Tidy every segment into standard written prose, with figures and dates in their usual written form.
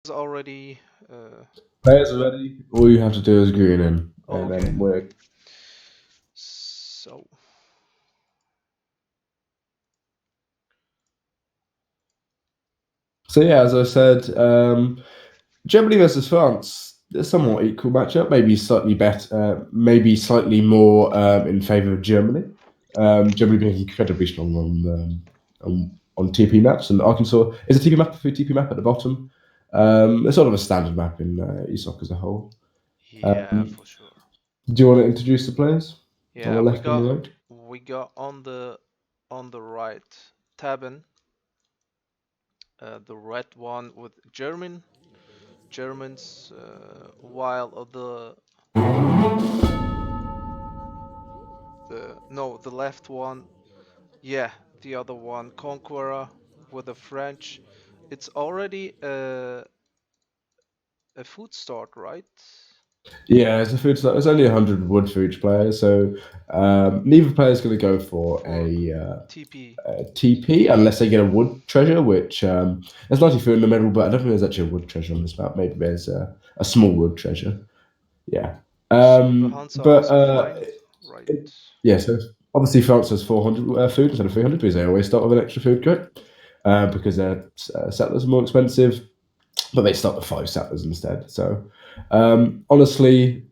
It's already. Players are ready. All you have to do is green in, and Okay. then we're. So. So yeah, as I said, Germany versus France, a somewhat equal matchup. Maybe slightly better, maybe slightly more in favour of Germany. Germany being incredibly strong on TP maps, and Arkansas is a TP map, a TP map at the bottom. It's sort of a standard map in ESOC as a whole. Yeah, for sure. Do you want to introduce the players on Yeah, the we left and the got right? we got on the right tabben, the red one with Germans, while the left one, yeah, the other one Conqueror with the French. It's already a food start, right? Yeah, it's a food slot. It's only 100 wood for each player, so neither player is going to go for For TP. a TP unless they get a wood treasure, which there's 90 food in the middle, but I don't think there's actually a wood treasure on this map. Maybe there's a small wood treasure. Yeah. So the Huns are But also flying, right? yeah, so obviously France has 400 food instead of 300 because they always start with an extra food crate because their settlers are more expensive, but they start with 5 settlers instead. So honestly,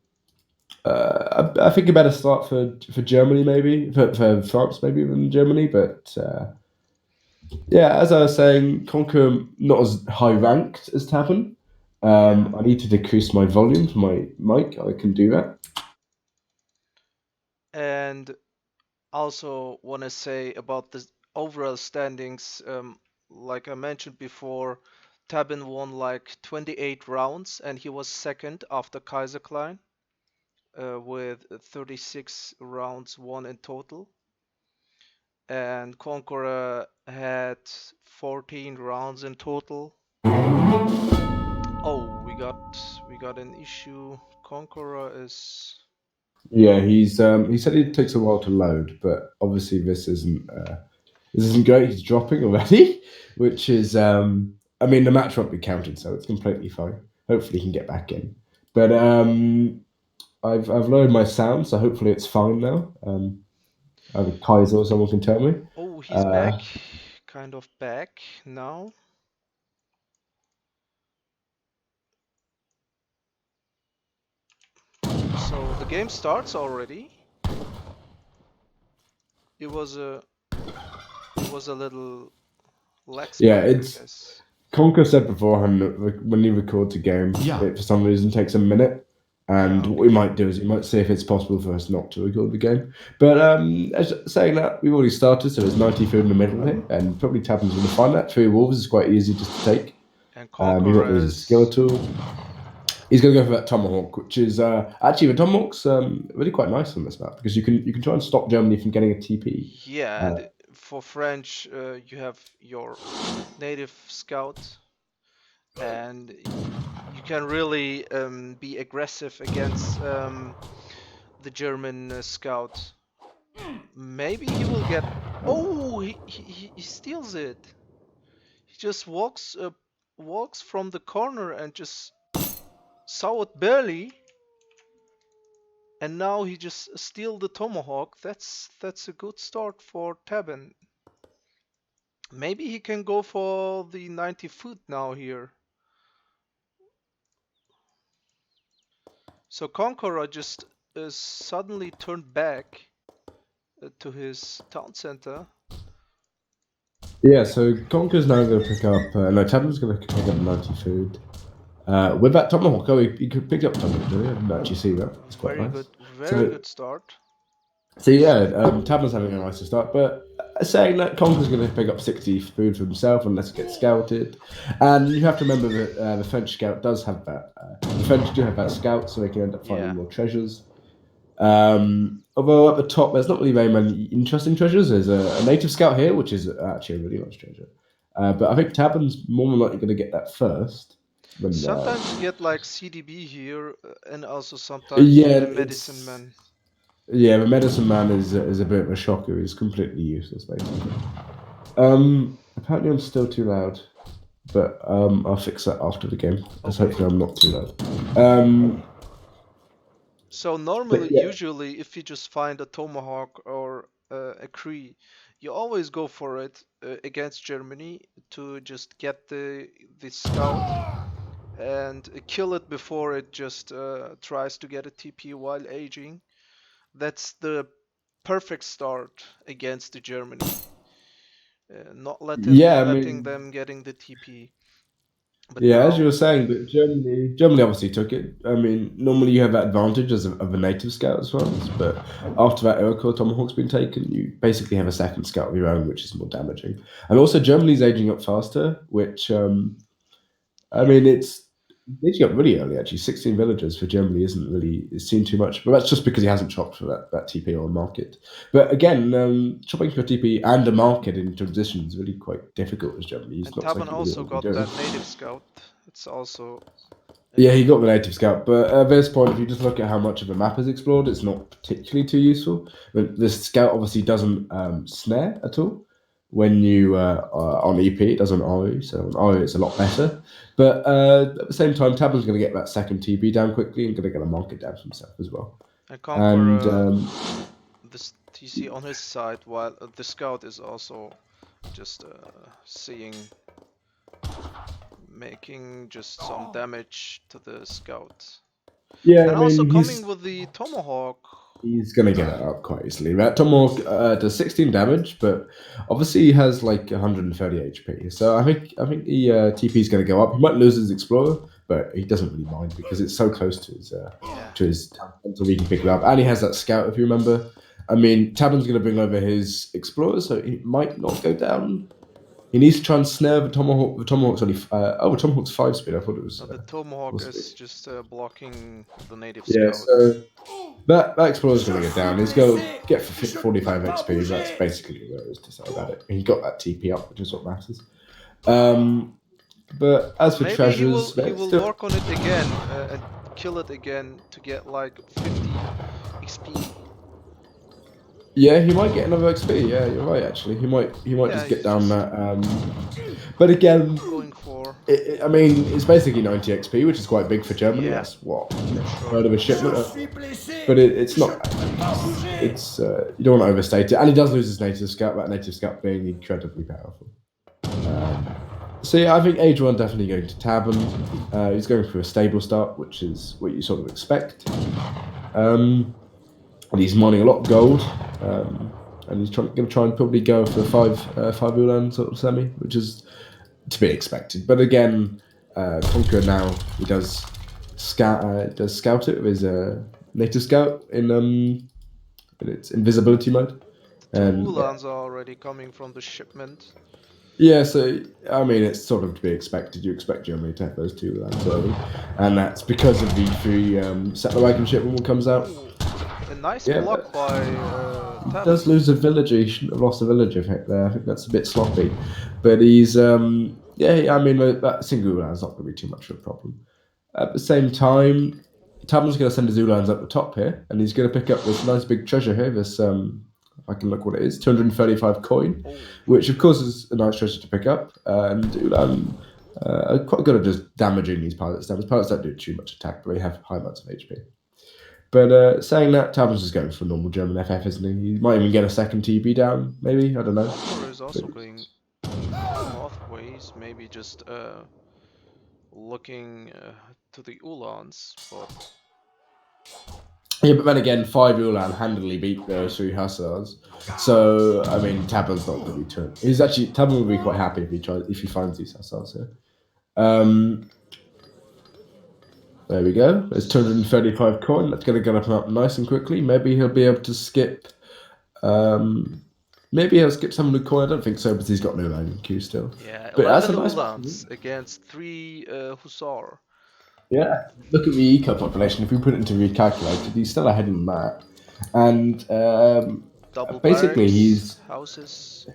I think a better start for Germany, maybe for France, maybe than Germany. But yeah, as I was saying, Conquer not as high ranked as Tabben. Yeah. I need to decrease my volume for my mic. I can do that. And also want to say about the overall standings, like I mentioned before, Tabin won like 28 rounds and he was second after Kaiser Klein with 36 rounds won in total. And Conqueror had 14 rounds in total. Oh, we got an issue. Conqueror is Yeah, he said it takes a while to load, but obviously this isn't great. He's dropping already, which is I mean the match won't be counted, so it's completely fine. Hopefully he can get back in. But I've lowered my sound, so hopefully it's fine now. Either Kaiser or someone can tell me. oh, he's Uh, back, kind of back now. So the game starts already. It was a it was a little lag yeah, spike, I it's guess. Conker said beforehand that when he records a game, it for some reason takes a minute. And Ah, what we okay. might do is we might see if it's possible for us not to record the game. But as saying that, we've already started, so there's 90 food in the middle here, and probably Tappan's going to find that. 3 wolves is quite easy just to take. And He won't Conqueror lose his skill is at all. He's going to go for that tomahawk, which is actually the tomahawk's really quite nice on this map because you can try and stop Germany from getting a TP. yeah, Uh, and for French, you have your native scout, and you can really be aggressive against the German scout. Maybe he will get. Oh, he steals it. He just walks from the corner and just saw it barely, and now he just steal the tomahawk. That's a good start for Tabben. Maybe he can go for the 90 foot now here. So Conqueror just suddenly turned back to his town center. yeah, so Conker's now going to pick up. No, Tappan's going to pick up 90 food. With that tomahawk, he could pick up tomahawk, didn't he? I didn't actually see that. It's quite Very nice. good, very So, good start. so yeah, Tavin's having a nicer start, but saying that Conker's going to pick up 60 food for himself unless he gets scouted. And you have to remember that the French scout does have that. The French do have that scout, so they can end up finding Yeah. more treasures. Although at the top, there's not really very many interesting treasures. There's a native scout here, which is actually a really nice treasure. But I think Tavin's more than likely going to get that first. When Sometimes you get like CDB here, and also sometimes yeah, the medicine it's man. yeah, the medicine man is a bit of a shocker. He's completely useless, basically. Apparently I'm still too loud. but I'll fix that after the game. Because Okay. hopefully I'm not too loud. So normally, Yeah. usually, if you just find a tomahawk or a Cree, you always go for it against Germany to just get the scout and kill it before it just tries to get a TP while aging. That's the perfect start against the Germany. Not Yeah, I letting mean, them getting the TP. But yeah, as you now, were saying, but Germany obviously took it. I mean, normally you have that advantage of a native scout as well, but after that Iroquois Tomahawk's been taken, you basically have a second scout of your own, which is more damaging. And also, Germany's aging up faster, which I yeah. mean, it's aging up really early. Actually, 16 villagers for Germany isn't really it's seen too much, but that's just because he hasn't chopped for that TP or market. But again, chopping for TP and a market in transition is really quite difficult as Germany. It's And not Taban something he really also wants to be got doing. that native scout. It's also Yeah, he got the native scout, but at this point, if you just look at how much of the map is explored, it's not particularly too useful. But the scout obviously doesn't snare at all when you on EP. It does on RE, so on RE it's a lot better. But at the same time, Tablen's going to get that second TP down quickly and going to get a market down for himself as well. a And Conqueror this TC on his side, while the scout is also just making just some damage to the scout. yeah, I And also mean, coming with the tomahawk. he's gonna get it up quite easily. That Tomahawk does 16 damage, but obviously he has like 130 HP. So I think the TP is gonna go up. He might lose his Explorer, but he doesn't really mind because it's so close Yeah. to his Tabben, so he can pick it up. And he has that Scout, if you remember. I mean, Tabben's gonna bring over his Explorer, so he might not go down. He needs to try and snare the Tomahawk. The Tomahawk's only the Tomahawk's 5 speed. I thought it was. Now the tomahawk Was is just blocking the native yeah, scout. so that Explorer's going to get down. He's going to get for 45 XP. That's basically what there is to say about it. He got that TP up, which is what matters. But as for Maybe treasures, he it's will still. work on it again and kill it again to get like 50 XP. Yeah, he might get another XP. Yeah, you're right. Actually, he might Yeah, just get he's down just that. But again, going for. I mean, it's basically 90 XP, which is quite big for Germany. Yeah, That's what sure. third of a shipment. But it's not. It's you don't want to overstate it. And he does lose his native scout. That native scout being incredibly powerful. So yeah, I think Age 1 definitely going to Tabben. He's going for a stable start, which is what you sort of expect. And he's mining a lot of gold. And he's going to try and probably go for a five Ulan sort of semi, which is to be expected. But again, Conqueror now he does scout it with his native scout in its invisibility mode. The two And yeah, Ulans are already coming from the shipment. yeah, so I mean, it's sort of to be expected. You expect Germany to have those two lands early, and that's because of the free settler wagon ship when one comes out. Ooh, a nice Yeah, block by he Taban. does lose a village. He shouldn't have lost a village effect there. I think that's a bit sloppy, but he's yeah. I mean, that single land's not going to be too much of a problem. At the same time, Taban's going to send his Ulans up the top here, and he's going to pick up this nice big treasure here. This I can look what it is, 235 coin, Oh, which of course is a nice treasure to pick up. And Ulan are quite good at just damaging these pilots. His pilots don't do too much attack, but they have high amounts of HP. But saying that, Taban's just going for normal German FF, isn't he? He might even get a second TB down, maybe. I don't know. Conqueror is also going northways, maybe just looking to the Ulans, but Yeah, but then again, 5 Ulan handily beat those 3 Hussars. So, I mean, Taban's not going to be too. Taban would be quite happy if he finds these Hussars here. There we go. There's 235 coin. That's going to get up nice and quickly. Maybe he'll be able to skip. Maybe he'll skip some of the coin. I don't think so, because he's got no landing queue still. yeah, But that's 11 a nice Ulans against 3 Hussar. Yeah, look at the eco population. If we put it into recalculated, he's still ahead in that. And Double basically, barracks, he's houses.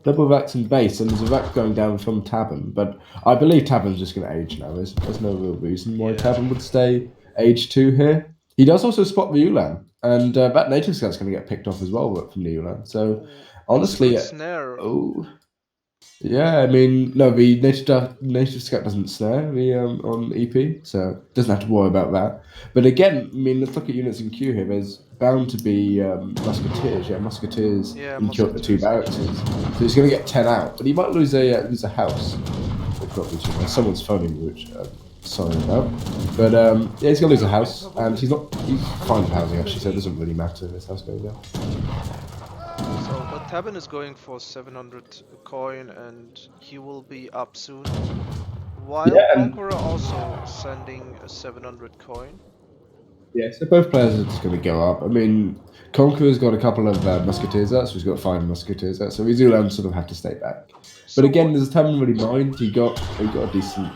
double vax and base, and there's a vax going down from Tabben. But I believe Tabben's just going to age now. There's no real reason why Tabben would stay age 2 here. He does also spot the Ulan, and that native scout's going to get picked off as well from the Ulan. So honestly, Good snare. oh Yeah, I mean, no, the native scout doesn't snare the on EP, so doesn't have to worry about that. But again, I mean, let's look at units in queue here. There's bound to be musketeers. Yeah, musketeers Yeah, in queue at the two musketeers in barracks. queue. So he's going to get 10 out, but he might lose a house. Which won't be too bad. Someone's phoning me, which sorry about. But yeah, he's going to lose a house, and he's fine with housing actually, so it doesn't really matter if his house goes down. So, but Tabben is going for 700 coin and he will be up soon. While Yeah, and Conqueror also sending a 700 coin. yeah, so both players are just going to go up. I mean, Conqueror's got a couple of musketeers out, so he's got 5 musketeers out, so his Ulan sort of have to stay back. But So again, what? there's a Tabben really mind. He got a decent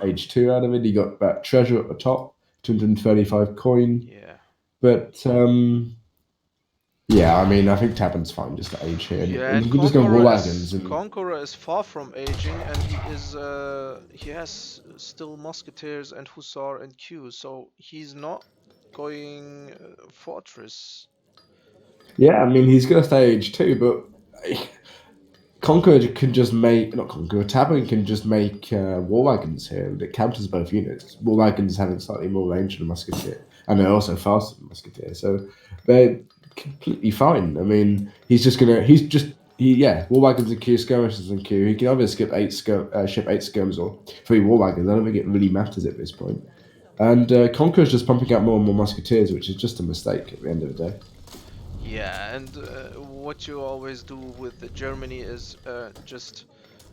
age 2 out of it. He got that treasure at the top, 235 coin. Yeah. But yeah, I mean, I think Tabben's fine just to age here, Yeah, and and you can just go war wagons and Conqueror is far from aging, and he has still musketeers and hussar and Q, so he's not going fortress. yeah, I mean, he's going to stay age 2, but Conqueror can just make, not Conqueror, Tabben can just make war wagons here that counters both units. War wagons having slightly more range than a musketeer, and they're also faster than musketeer, so they're completely fine. I mean, war wagons and Q, skirmishes and Q. He can either ship 8 skirms or 3 war wagons. I don't think it really matters at this point. And Conqueror's just pumping out more and more musketeers, which is just a mistake at the end of the day. Yeah, and what you always do with Germany is just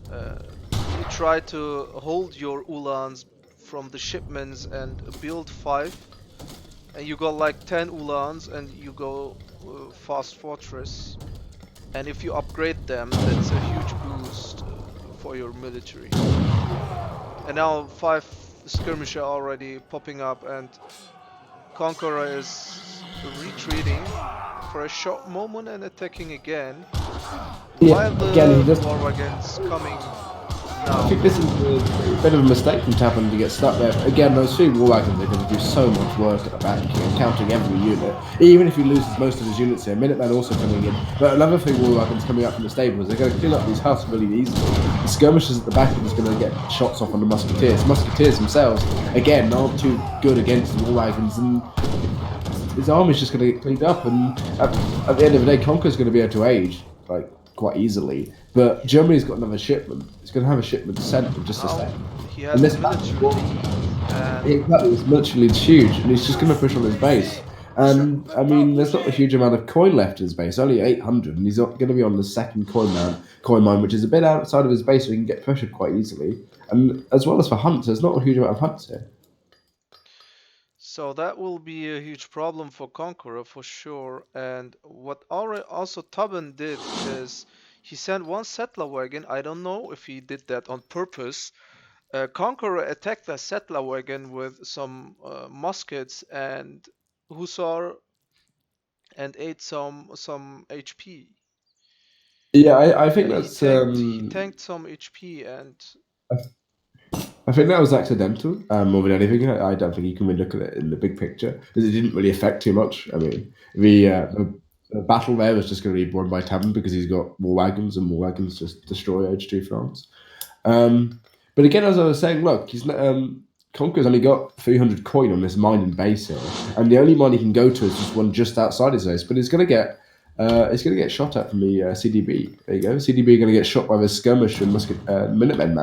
you try to hold your Ulans from the shipments and build 5, and you got like 10 Ulans and you go fast fortress, and if you upgrade them, that's a huge boost for your military. And now 5 skirmisher already popping up, and Conqueror is retreating for a short moment and attacking again, while Yeah, again, he the just war wagons coming I think now. this is a bit of a mistake from Tabben to get stuck there. But again, those 3 war wagons are going to do so much work at the back here, counting every unit. Even if he loses most of his units here, Minutemen also coming in. But another thing, war wagons coming up from the stables, they're going to clean up these huts really easily. The skirmishers at the back are just going to get shots off on the musketeers. Musketeers themselves, again, aren't too good against the war wagons, and his army's just going to get cleaned up. And at the end of the day, Conqueror's going to be able to age quite easily. But Germany's got another shipment. It's going to have a shipment sent in just a Now second. he And has a this military lead, and exactly, this military lead's huge, and he's just going to push on his base. And I mean, there's not a huge amount of coin left in his base, only 800, and he's going to be on the second coin mine, which is a bit outside of his base, so he can get pressured quite easily. And as well as for hunts, there's not a huge amount of hunts here. so that will be a huge problem for Conqueror for sure. And what also Tabben did is he sent 1 settler wagon. I don't know if he did that on purpose. Conqueror attacked the settler wagon with some muskets and hussar and ate some HP. Yeah, I think Yeah, that's he tanked some HP, and I think that was accidental more than anything. I don't think you can really look at it in the big picture because it didn't really affect too much. I mean, the battle there was just going to be won by Tabben because he's got war wagons, and war wagons just destroy H2 France. But again, as I was saying, look, Conqueror's only got 300 coin on this mining base here, and the only mine he can go to is just one just outside his base. But it's going to get shot at from the CDB. There you go. CDB going to get shot by the skirmish and Minutemen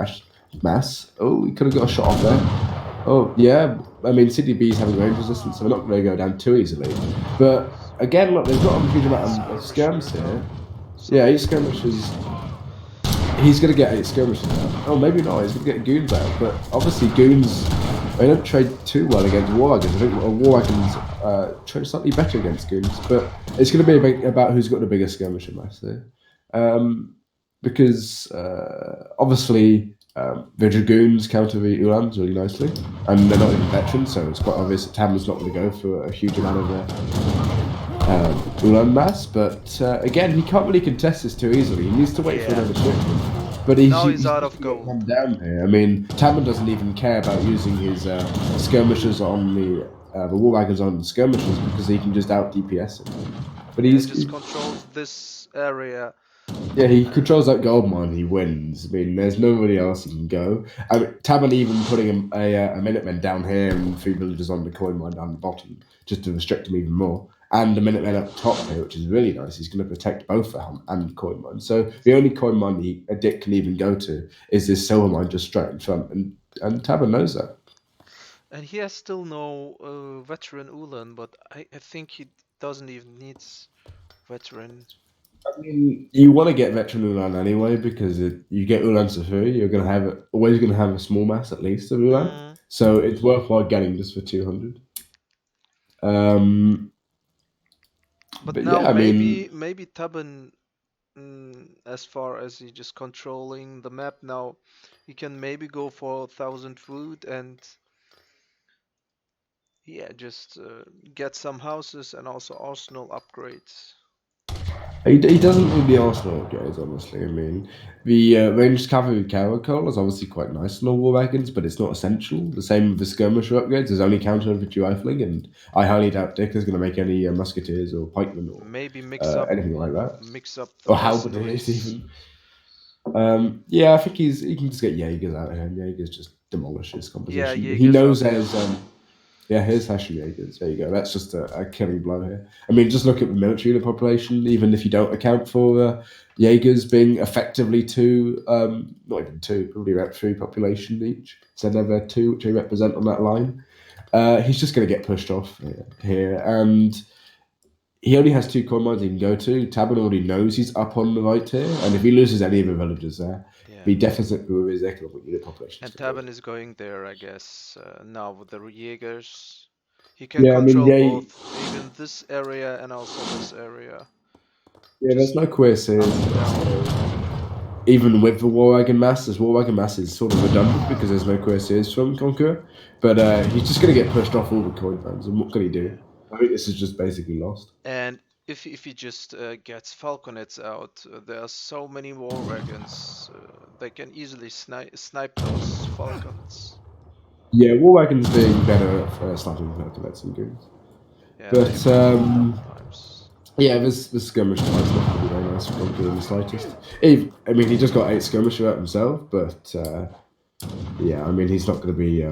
mass. Oh, he could have got a shot off there. Oh, yeah. I mean, CDB is having range resistance, so we're not going to go down too easily. But again, look, there's not a huge amount of skirms here. Yeah, 8 skirmishes. He's going to get 8 skirmishes out. Oh, maybe not. He's going to get goons out. But obviously, goons, they don't trade too well against war wagons. I think war wagons trade slightly better against goons. But it's going to be about who's got the bigger skirmisher mass there. Because obviously, the dragoons counter the Ulans really nicely. And they're not even veterans, so it's quite obvious that Tabben's not going to go for a huge amount of Ulan mass, but again, he can't really contest this too easily. He needs to wait for another shipment. But now he's out of gold. gold. Down here. I mean, Tabben doesn't even care about using his skirmishers on the war wagons on the skirmishers because he can just out DPS it. But he just controls this area Yeah, he controls that gold mine. He wins. I mean, there's nobody else he can go. I mean, Tabben even putting a Minutemen down here and 3 villagers on the coin mine down the bottom just to restrict him even more. And the Minutemen up top here, which is really nice. He's going to protect both the Helm and the coin mine. So the only coin mine a Dick can even go to is this silver mine just straight in front, and Tabben knows that. And he has still no veteran Ulan, but I think he doesn't even need veteran. I mean, you want to get veteran Ulan anyway because you get Ulan for free. You're going to have always going to have a small mass at least of Ulan, so it's worthwhile getting just for 200. But now yeah, I mean, maybe Tabben, as far as he just controlling the map now, he can maybe go for 1,000 food and yeah, just get some houses and also arsenal upgrades. he doesn't need the Arsenal upgrades, honestly. I mean, the ranged cavalry caracol is obviously quite nice on all war wagons, but it's not essential. The same with the skirmisher upgrades. There's only counter infantry rifling, and I highly doubt Dick is going to make any musketeers or pikemen or Maybe mix up anything like that, the or halberdiers mercenaries. even. Yeah, I think he can just get Jaegers out of him. Jaegers just demolishes composition. Yeah, He knows Jaegers there's yeah, here's Hessian Jaegers. There you go. That's just a killing blow here. I mean, just look at the military unit population. Even if you don't account for Jaegers being effectively two, not even two, probably about 3 population each. So they're 2, which they represent on that line. He's just going to get pushed off here, and he only has 2 coin mines he can go to. Tabben already knows he's up on the right here, and if he loses any of the villagers there, the deficit with his economic unit population. And Tabben is going there, I guess, now with the Jaegers. He can Yeah, I mean, control both, even this area and also this area. Yeah, there's no cuirassiers. Even with the war wagon mass, this war wagon mass is sort of redundant because there's no cuirassiers from Conqueror. But he's just going to get pushed off all the coin bands. And what can he do? I think this is just basically lost. And if he just gets falconets out, there are so many war wagons. They can easily snipe those falcons. Yeah, war wagons being better at sniping falconets and goons. Yeah, but yeah, this skirmish is not going to be very nice for Conqueror in the slightest. I mean, he just got 8 skirmisher out himself, but yeah, I mean, he's not going to be.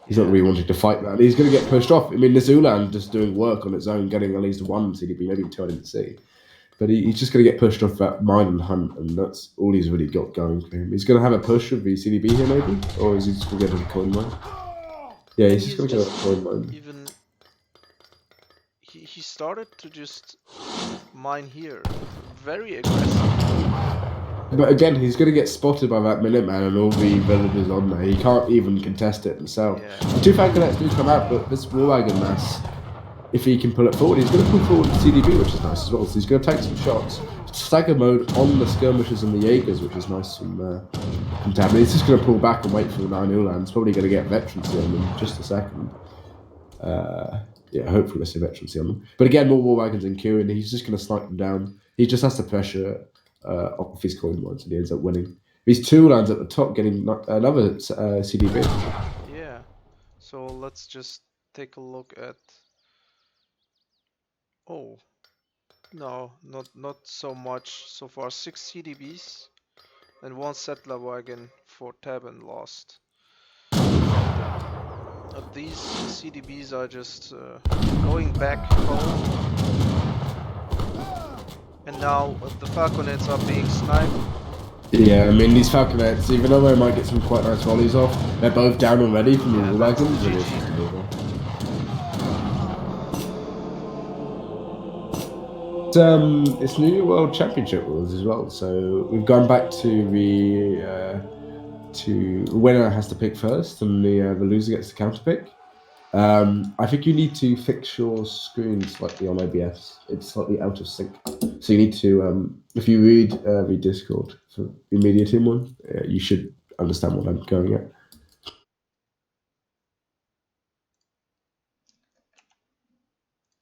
He's not really wanting to fight that. He's going to get pushed off. I mean, this Ulan just doing work on its own, getting at least 1 CDB, maybe 2 I didn't see. But he's just going to get pushed off that mine and hunt, and that's all he's really got going for him. He's going to have a push of the CDB here, maybe? Or is he just going to get to the coin mine? Yeah, he's just going to go to the coin mine. Even he started to just mine here. Very aggressive. But again, he's going to get spotted by that Minuteman and all the villagers on there. He can't even contest it himself. Yeah. The 2 falconets do come out, but this war wagon mass, if he can pull it forward, he's going to pull forward the CDB, which is nice as well. So he's going to take some shots. Stagger mode on the skirmishers and the Jaegers, which is nice from Tabben. He's just going to pull back and wait for the 9 Ulan. He's probably going to get veterancy on them in just a second. Yeah, hopefully we'll see veterancy on them. But again, more war wagons in queue, and he's just going to snipe them down. He just has to pressure off his coin once, and he ends up winning. These 2 lands at the top getting another CDB. Yeah, so let's just take a look at. Oh, no, not so much so far. 6 CDBs and 1 settler wagon for Tabben lost. These CDBs are just going back home. And now the falconets are being sniped. Yeah, I mean, these falconets, even though they might get some quite nice volleys off, they're both down already from the war wagons. It's New Year World Championship rules as well, so we've gone back to the winner has to pick first, and the loser gets to counter pick. I think you need to fix your screen slightly on OBS. It's slightly out of sync, so you need to. If you read the Discord for the media team one, you should understand what I'm going at.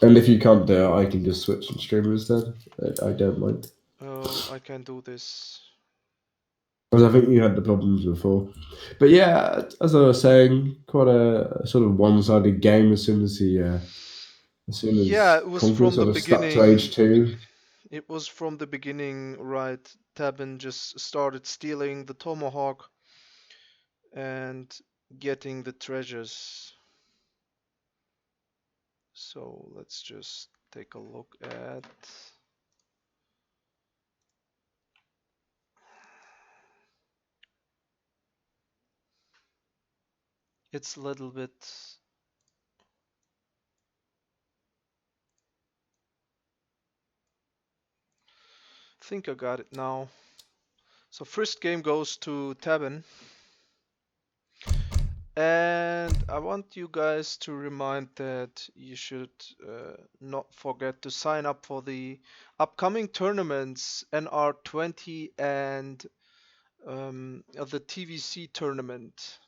And if you can't do it, I can just switch and stream instead. I don't mind. I can do this. Because I think you had the problems before. But yeah, as I was saying, quite a sort of one-sided game as soon as he... it was from the beginning. Age 2. It was from the beginning, right? Tabben just started stealing the tomahawk and getting the treasures. So let's just take a look at. It's a little bit. I think I got it now. So first game goes to Tabben. And I want you guys to remind that you should not forget to sign up for the upcoming tournaments, NR20 and the TVC tournament.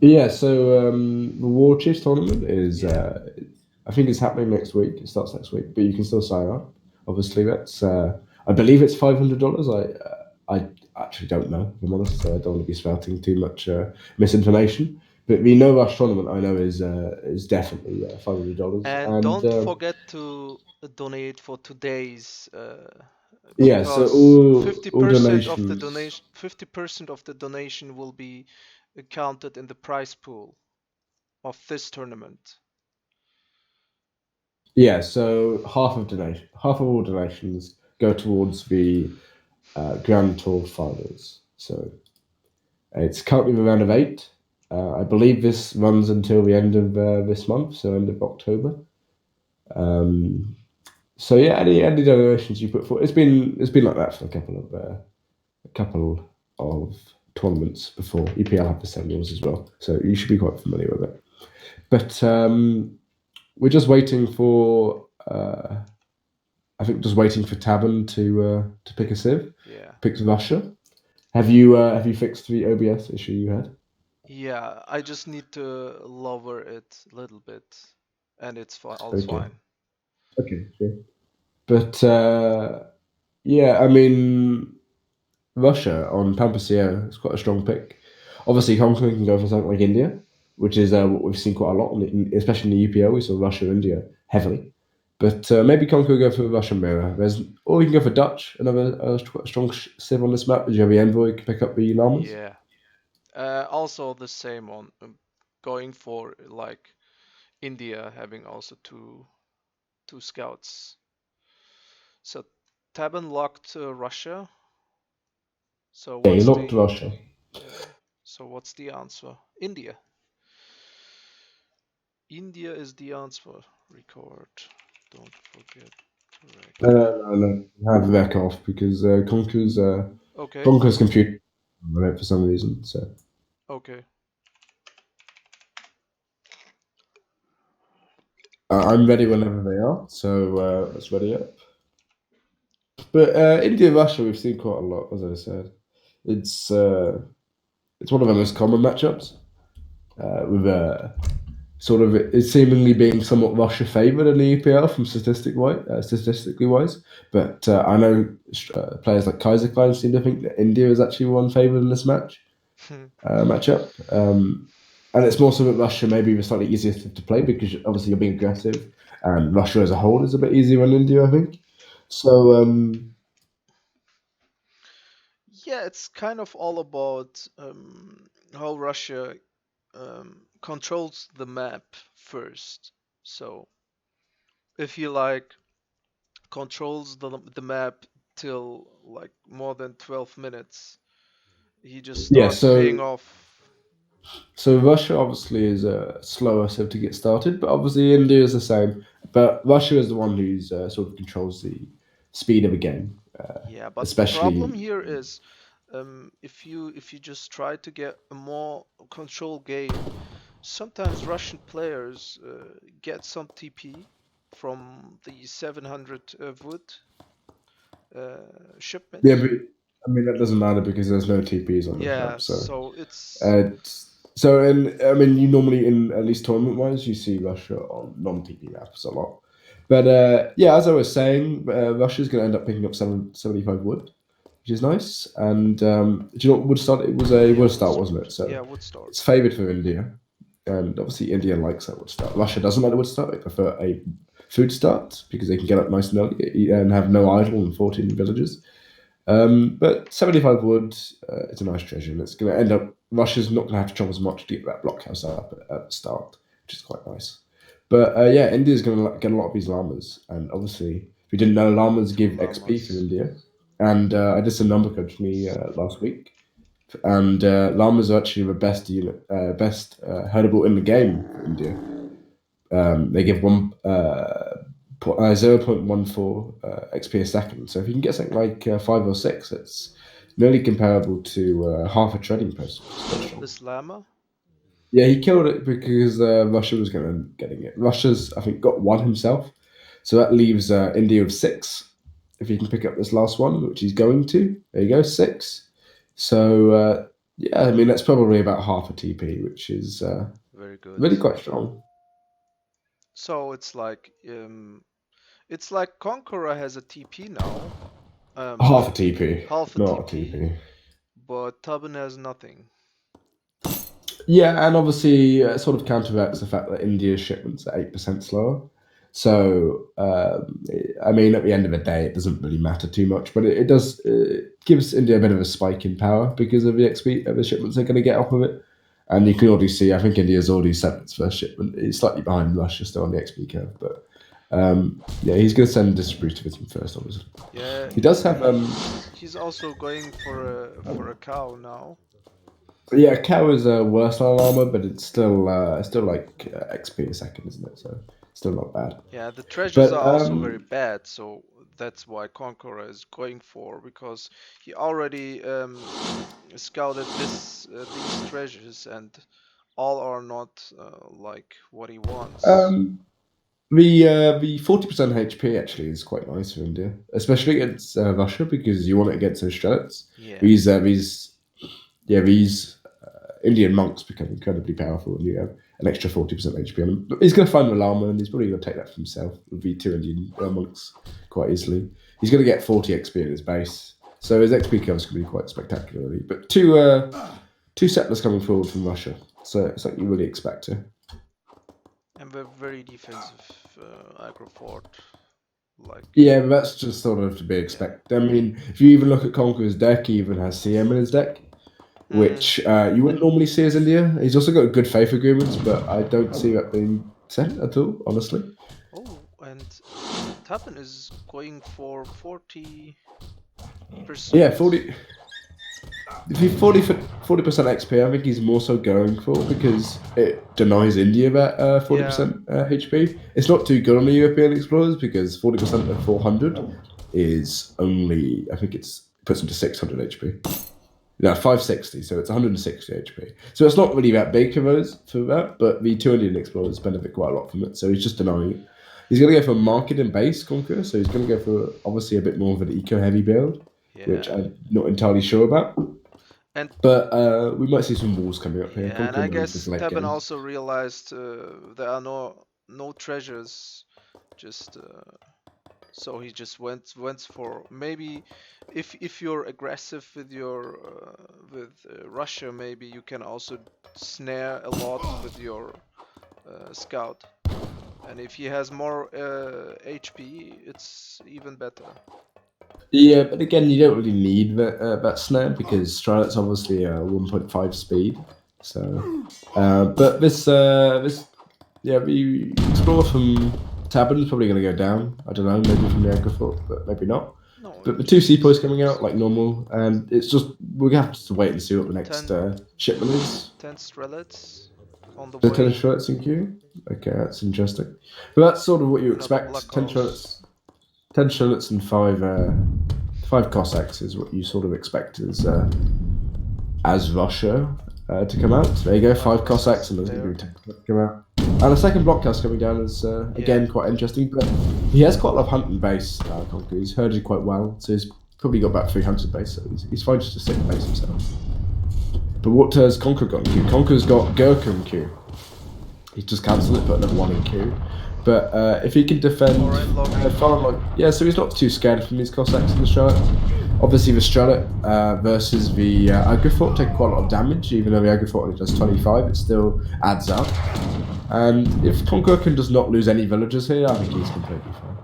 Yeah, so the War Chiefs tournament is, Yeah. I think it's happening next week. It starts next week, but you can still sign up. Obviously, that's I believe it's $500. I actually don't know, if I'm honest, so I don't want to be spouting too much misinformation. But the No Rush tournament I know is definitely $500, And and don't forget to donate for today's yeah, so because all 50% of the donations. donation 50% of the donation will be counted in the prize pool of this tournament. Yeah, so half of all donations go towards the Grand Tour finals. So it's currently the round of 8. I believe this runs until the end of this month, so end of October. Um, so yeah, any donations you put forward, it's been like that for a couple of tournaments before. EPL have the same rules as well, so you should be quite familiar with it. But we're just waiting for. I think just waiting for Tabben to pick a sieve. Yeah. Picked Russia. Have you fixed the OBS issue you had? Yeah, I just need to lower it a little bit, and it's all Okay. fine. Okay. Sure. But yeah, I mean Russia on Pampaseo is quite a strong pick. Obviously, Hong Kong can go for something like India, which is what we've seen quite a lot, especially in the UPL. We saw Russia, India heavily, but maybe Conquer go for the Russian mirror. Or you can go for Dutch, another strong sieve on this map. Did you have the envoy pick up the llamas? Yeah. Also the same on going for like India having also two scouts. So Taban locked Russia. So Yeah, you what's locked the Russia. yeah? So what's the answer? India. India is the answer. Record. Don't forget to record. No. I have back off because Okay. Conquer's computer on it for some reason. So Okay. I'm ready whenever they are. So let's ready up. But India Russia we've seen quite a lot, as I said. It's uh, it's one of the most common matchups with sort of it seemingly being somewhat Russia favoured in the EPL from statistically wise. But I know players like Kaiser Klein seem to think that India is actually one favoured in this matchup. And it's more so that Russia maybe was slightly easier to play because obviously you're being aggressive, and Russia as a whole is a bit easier than India, I think. So Yeah, it's kind of all about how Russia controls the map first. So if he like controls the map till like more than 12 minutes, he just yeah, starts paying so off. so Russia obviously is slower so to get started, but obviously India is the same. But Russia is the one who's sort of controls the speed of a game, Yeah, but the problem especially. here is if you just try to get a more control game, sometimes Russian players get some TP from the 700 wood Yeah, shipment. but I mean that doesn't matter because there's no TPs on this Yeah, map. So, so it's uh, and I mean you normally in at least tournament wise you see Russia on non-TP maps a lot. But yeah, as I was saying, Russia's going to end up picking up 75 wood, which is nice. And do you know what wood start? It was a yeah, wood wood start, wasn't start. it? So Yeah, wood start. it's favoured for India, and obviously India likes that wood start. Russia doesn't like the wood start; they prefer a food start because they can get up nice and early and have no idle and 14 villages. But 75 wood, it's a nice treasure, and it's going to end up. Russia's not going to have to chop as much to get that blockhouse up at the start, which is quite nice. But yeah, India's going to get a lot of these llamas, and obviously, if you didn't know, llamas give XP from India. And I did some number crunch for me last week, and llamas are actually the best unit, best herdable in the game for India. They give 0.14 XP a second. So if you can get something like 5 or 6, it's nearly comparable to half a trading post. This llama? Yeah, he killed it because Russia was getting it. Russia's, I think, got 1 himself. So that leaves India with 6. If he can pick up this last one, which he's going to. There you go, 6. So, yeah, I mean, that's probably about half a TP, which is very good. Really quite strong. So it's like Conqueror has a TP now. Half a TP. Half a not TP. A TP. But Tabben has nothing. Yeah, and obviously it sort of counteracts the fact that India's shipments are 8% slower. So, I mean, at the end of the day, it doesn't really matter too much, but it does gives India a bit of a spike in power because of the XP of the shipments they're going to get off of it. And you can already see, I think India's already sent its first shipment. It's slightly behind Russia still on the XP curve, but yeah, he's going to send a distributor with him first, obviously. Yeah, he does have. He's also going for a cow now. Yeah, cow is a worse line armor, but it's still like XP a second, isn't it? So still not bad. Yeah, the treasures are also very bad, so that's why Conqueror is going for, because he already scouted these treasures, and all are not like what he wants. The 40% HP actually is quite nice for India, especially against Russia, because you want it against those strats. Yeah. These Indian monks become incredibly powerful, and you have an extra 40% HP on him. But he's going to find the llama, and he's probably going to take that for himself with the 2 Indian monks quite easily. He's going to get 40 XP in his base, so his XP curve is going to be quite spectacular, really. But two settlers coming forward from Russia, so it's like you really expect to. And we're very defensive aggro fort. Like, yeah, but that's just sort of to be expected. I mean, if you even look at Conqueror's deck, he even has CM in his deck, which you wouldn't normally see as India. He's also got good faith agreements, but I don't see that being sent at all, honestly. Oh, and Tabben is going for 40%. Yeah, 40. If he's 40% XP, I think he's more so going for, because it denies India that 40% HP. It's not too good on the European explorers, because 40% of 400 is only, I think it puts them to 600 HP. No, 560, so it's 160 HP. So it's not really that big for that, but the 2 Indian explorers benefit quite a lot from it, so he's just denying it. He's going to go for market and base Conqueror, so he's going to go for obviously a bit more of an eco-heavy build, which I'm not entirely sure about. But we might see some walls coming up here. Yeah, and I guess Tabben also realized there are no treasures, just so he just went for, maybe if you're aggressive with your Russia, maybe you can also snare a lot with your scout, and if he has more HP, it's even better. Yeah, but again, you don't really need that snare, because Strilet's obviously 1.5 speed. So, but the explorer from Tabben is probably going to go down. I don't know, maybe from the aggro fort, but maybe not. No, but the 2 sepoys coming out like normal, and it's just we have to wait and see what the next shipment is. 10 strelets on the way. 10 strelets in queue. Okay, that's interesting. But that's sort of what you expect. 10 strelets. 10 Charlottes and 5 Cossacks is what you sort of expect as Russia to come out. There you go, 5 Cossacks, and there's going to be 10 come out. And the second blockhouse coming down is again quite interesting, but he has quite a lot of hunting base. Conqueror. He's herded quite well, so he's probably got about 300 base, so he's fine just to sit in base himself. But what has Conqueror got in queue? Conqueror's got Gurkha in queue. He's just cancelled it, put another 1 in queue. But if he can defend so he's not too scared from these Cossacks in the Stralet. Obviously the Stralet versus the aggro fort take quite a lot of damage, even though the aggro fort only does 25, it still adds up. And if Conqueror does not lose any villagers here, I think he's completely fine.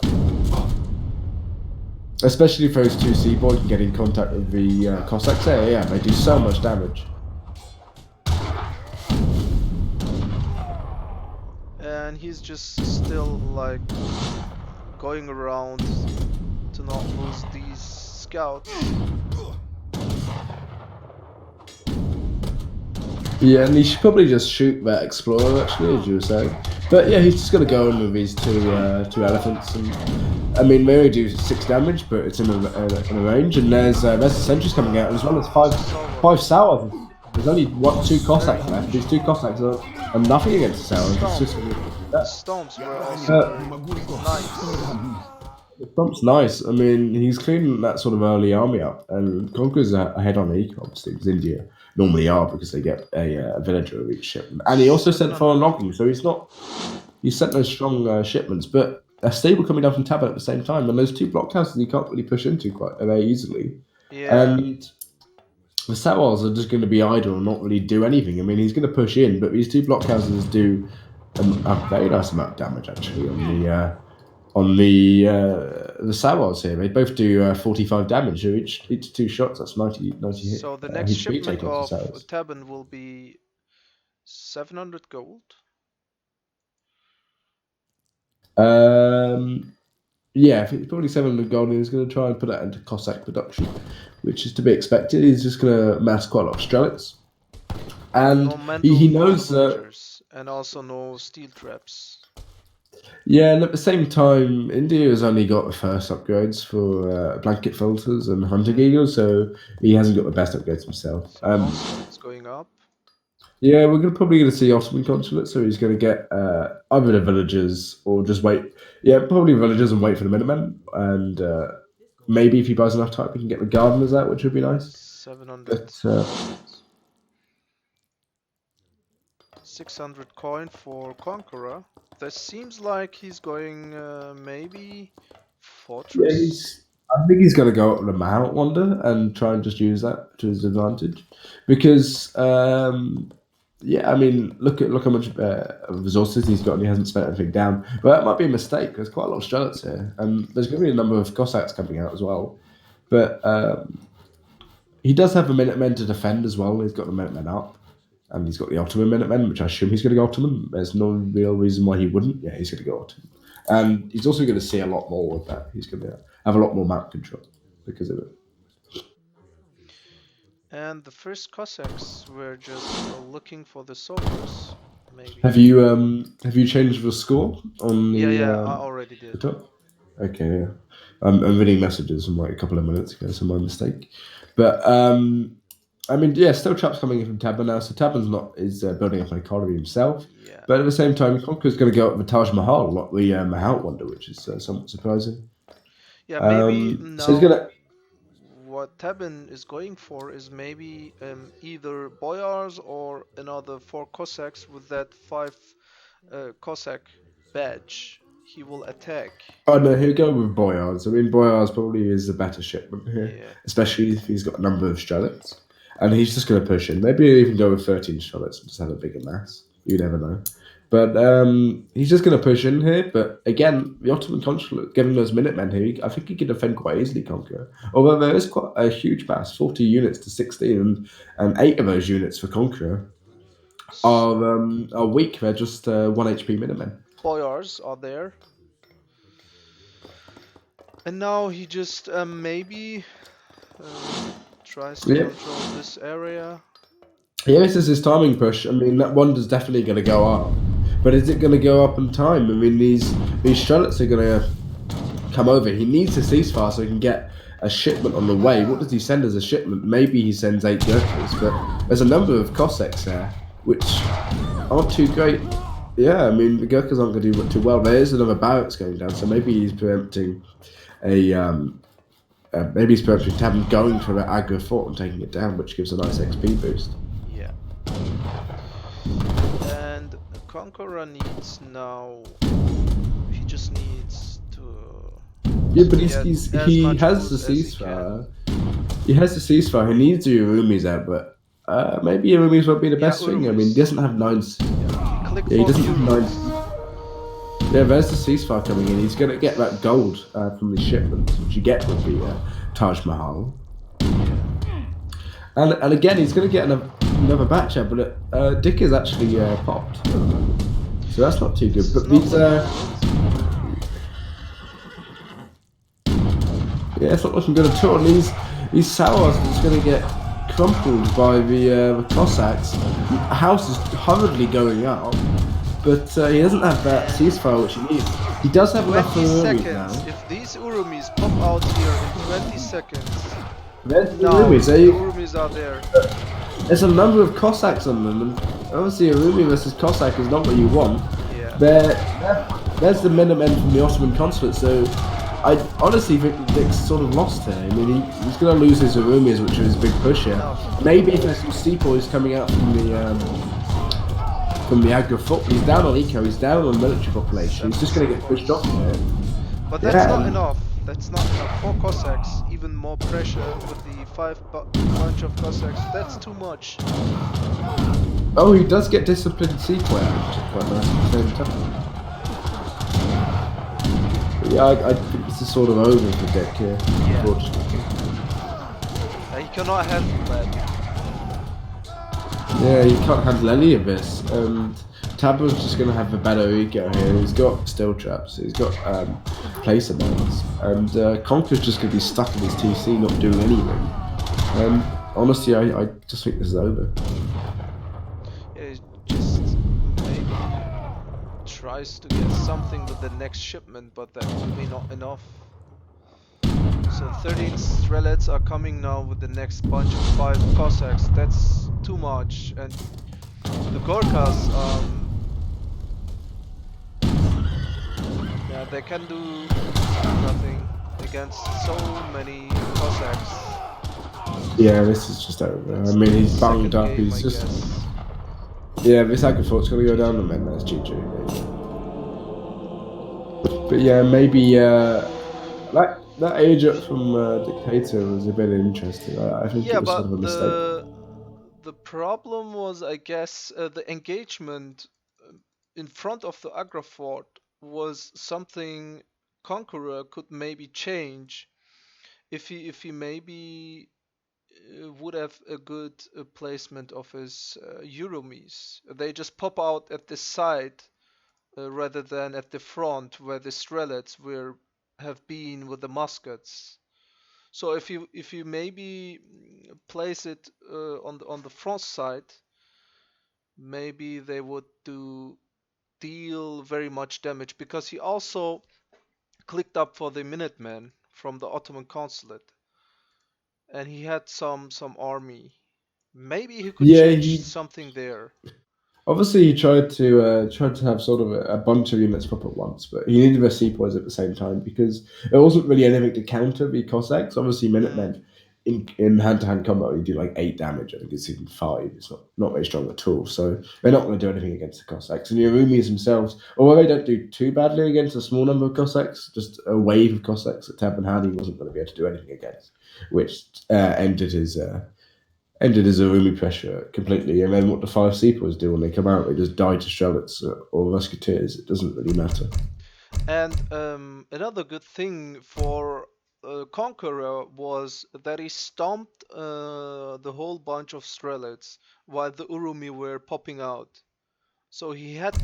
Especially if those two Seaboy can get in contact with the Cossacks there, yeah, they do so much damage. And he's just still like going around to not lose these scouts. Yeah, and he should probably just shoot that explorer actually, as you were saying. But yeah, he's just gonna go in with these two elephants, and I mean they only do 6 damage, but it's in a range. And there's the sentries coming out as well as five sours. There's only 2 Cossacks left. These 2 Cossacks are nothing against the sours. It's just Storms were also nice. The Trump's nice. I mean, he's cleaning that sort of early army up, and Conqueror's ahead on eco, obviously, because India normally are, because they get a villager of each shipment. And he also sent foreign logging, so he's sent those strong shipments, but a stable coming down from tabben at the same time, and those 2 blockhouses he can't really push into quite very easily. Yeah. And the Sawars are just going to be idle and not really do anything. I mean, he's going to push in, but these 2 blockhouses do a very nice amount of damage, actually, on the Sawars here. They both do 45 damage each 2 shots. That's 90 hit. So the next shipment of tabben will be 700 gold. Yeah, I think it's probably 700 gold, and he's going to try and put that into Cossack production, which is to be expected. He's just going to mass quite a lot of strelets, and he knows and also no steel traps. Yeah, and at the same time, India has only got the first upgrades for blanket filters and hunting eagles, so he hasn't got the best upgrades himself. So it's going up. Yeah, we're probably going to see Ottoman consulate, so he's going to get either the villagers or just wait. Yeah, probably villagers and wait for the Minutemen, and maybe if he buys enough time, he can get the gardeners out, which would be nice. 700. 600 coin for Conqueror. This seems like he's going maybe fortress. Yeah, I think he's going to go up with a Mahout Wonder and try and just use that to his advantage, because yeah, I mean, look how much resources he's got, and he hasn't spent anything down. But that might be a mistake. There's quite a lot of strelets here, and there's going to be a number of Cossacks coming out as well. But he does have the Minutemen to defend as well. He's got the Minutemen up, and he's got the Ottoman Minutemen, which I assume he's going to go Ottoman. There's no real reason why he wouldn't. Yeah, he's going to go Ottoman, and he's also going to see a lot more of that. He's going to have a lot more map control because of it. And the first Cossacks were just looking for the soldiers. Maybe. Have you changed the score on the? Yeah, I already did. Okay, yeah. I'm reading messages from like a couple of minutes ago, so my mistake. But I mean, yeah, still traps coming in from tabben now. So tabben's is building up an economy himself. Yeah. But at the same time, Conqueror's going to go up with Taj Mahal, not the Mahout Wonder, which is somewhat surprising. Yeah, maybe now. So he's gonna. What tabben is going for is maybe either boyars or another 4 Cossacks with that 5 Cossack badge. He will attack. Oh no, he'll go with boyars. I mean, boyars probably is the better shipment here, especially if he's got a number of strelets, and he's just going to push in. Maybe he'll even go with 13 strelets and just have a bigger mass. You never know. But he's just going to push in here. But again, the Ottoman consulate, given those Minutemen here, I think he can defend quite easily, Conqueror. Although there is quite a huge mass, 40 units to 16, and 8 of those units for Conqueror are weak. They're just 1 HP Minutemen. Boyars are there. And now he just maybe tries to control this area. Yeah, this is his timing push. I mean, that Wonder's definitely going to go up. But is it going to go up in time? I mean, these strelets are going to come over. He needs a ceasefire so he can get a shipment on the way. What does he send as a shipment? Maybe he sends 8 Gurkhas, but there's a number of Cossacks there, which aren't too great. Yeah, I mean, the Gurkhas aren't going to do too well. There is another barracks going down, so maybe he's preempting tabben going for the Agra fort and taking it down, which gives a nice XP boost. Yeah. And Conqueror needs now. He just needs to. Yeah, but he has the ceasefire. He has the ceasefire. He needs the Urumis out, but maybe Urumis won't be the best thing. I mean, he doesn't have 9. Click Yeah, he for doesn't have Euros. 9. Yeah, there's the ceasefire coming in. He's going to get that gold from the shipment, which you get with the Taj Mahal. And again, he's going to get another batch out, but Dick is actually popped at the moment. So that's not too good. But these, yeah, it's not looking good at all. And these Saros is going to get crumpled by the Cossacks. The house is hurriedly going up, but he doesn't have that ceasefire which he needs. He does have enough 20 Urumis seconds. now. If these Urumis pop out here in 20 seconds. There's the No, Urumis. the Urumis are there. There's a number of Cossacks on them, and obviously Urumi versus Cossack is not what you want. Yeah. There's the Minutemen from the Ottoman consulate, so I honestly think Dick's sort of lost here. I mean, he's going to lose his Urumis, which are his big push here. Maybe if there's some sepoys coming out from the Agra foot, he's down on eco, he's down on military population, he's just going to get pushed off here. But that's not enough. That's not enough. 4 Cossacks, even more pressure with the 5 bunch of Cossacks. That's too much. Oh, he does get disciplined sepoy out, which is quite nice at the same time. But yeah, I think this is sort of over for Dick here, unfortunately. He cannot handle that. Yeah, you can't handle any of this. And Tabben's just going to have a better ego here. He's got steel traps, he's got placer mines, and Conqueror's just going to be stuck in his TC, not doing anything. Honestly, I just think this is over. Yeah, he just maybe tries to get something with the next shipment, but that will be not enough. So 13 Strelets are coming now with the next bunch of 5 Cossacks. That's too much, and the Gorkhas, yeah, they can do nothing against so many Cossacks. Yeah, this is just over. I mean, he's banged up. He's just. Yeah, this Agrafort's going to go down, and then that's GG. But yeah, maybe that age up from Dictator was a bit interesting. I think it was sort of a mistake. The problem was, I guess, the engagement in front of the Agrafort was something Conqueror could maybe change if he maybe would have a good placement of his Euromies. They just pop out at the side rather than at the front where the Strelets have been with the muskets. So if you maybe place it on the front side, maybe they would deal very much damage, because he also clicked up for the Minutemen from the Ottoman consulate, and he had some army. Maybe he could change something there. Obviously, he tried to have sort of a bunch of units pop at once, but he needed their sepoys at the same time because there wasn't really anything to counter the Cossacks. Obviously, Minutemen in hand-to-hand combat, you do like 8 damage. I think it's even 5. It's not very strong at all. So they're not going to do anything against the Cossacks. And the Urumis themselves, although they don't do too badly against a small number of Cossacks, just a wave of Cossacks that Tabben had, he wasn't going to be able to do anything against, which ended his Urumi pressure completely. And then what the 5 sepoys do when they come out, they just die to Strelets or Musketeers. It doesn't really matter. And another good thing for Conqueror was that he stomped the whole bunch of Strelets while the Urumi were popping out. So he had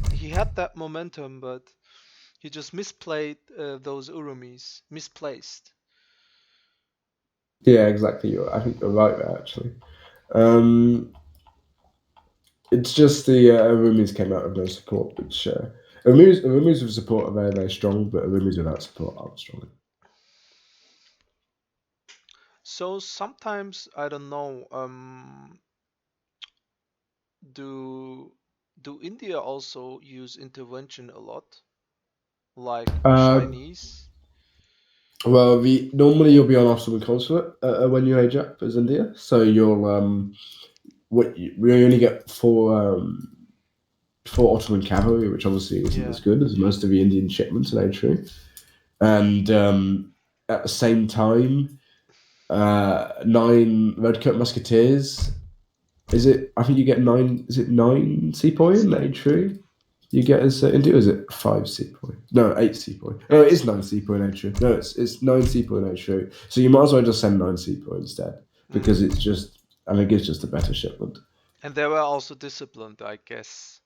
that momentum, but he just misplayed those Urumis. Misplaced. Yeah, exactly. I think you're right there, actually. It's just the Urumis came out with no support, which Urumis with support are very, very strong, but Urumis without support aren't strong. So sometimes, I don't know, do India also use intervention a lot, like Chinese? Well, normally you'll be on Ottoman consulate when you age up as India, so you'll we only get 4 Ottoman cavalry, which obviously isn't as good as most of the Indian shipments in age 3, and at the same time, 9 Riotcoke musketeers. I think you get 9. Is it 9 sepoy in age 3? you get as India. Is it 5 C point? No, 8 C point. No, it is 9 C point entry. No, it's 9 C point entry. So you might as well just send 9 C point instead because it's just, I think it's just a better shipment. And they were also disciplined, I guess.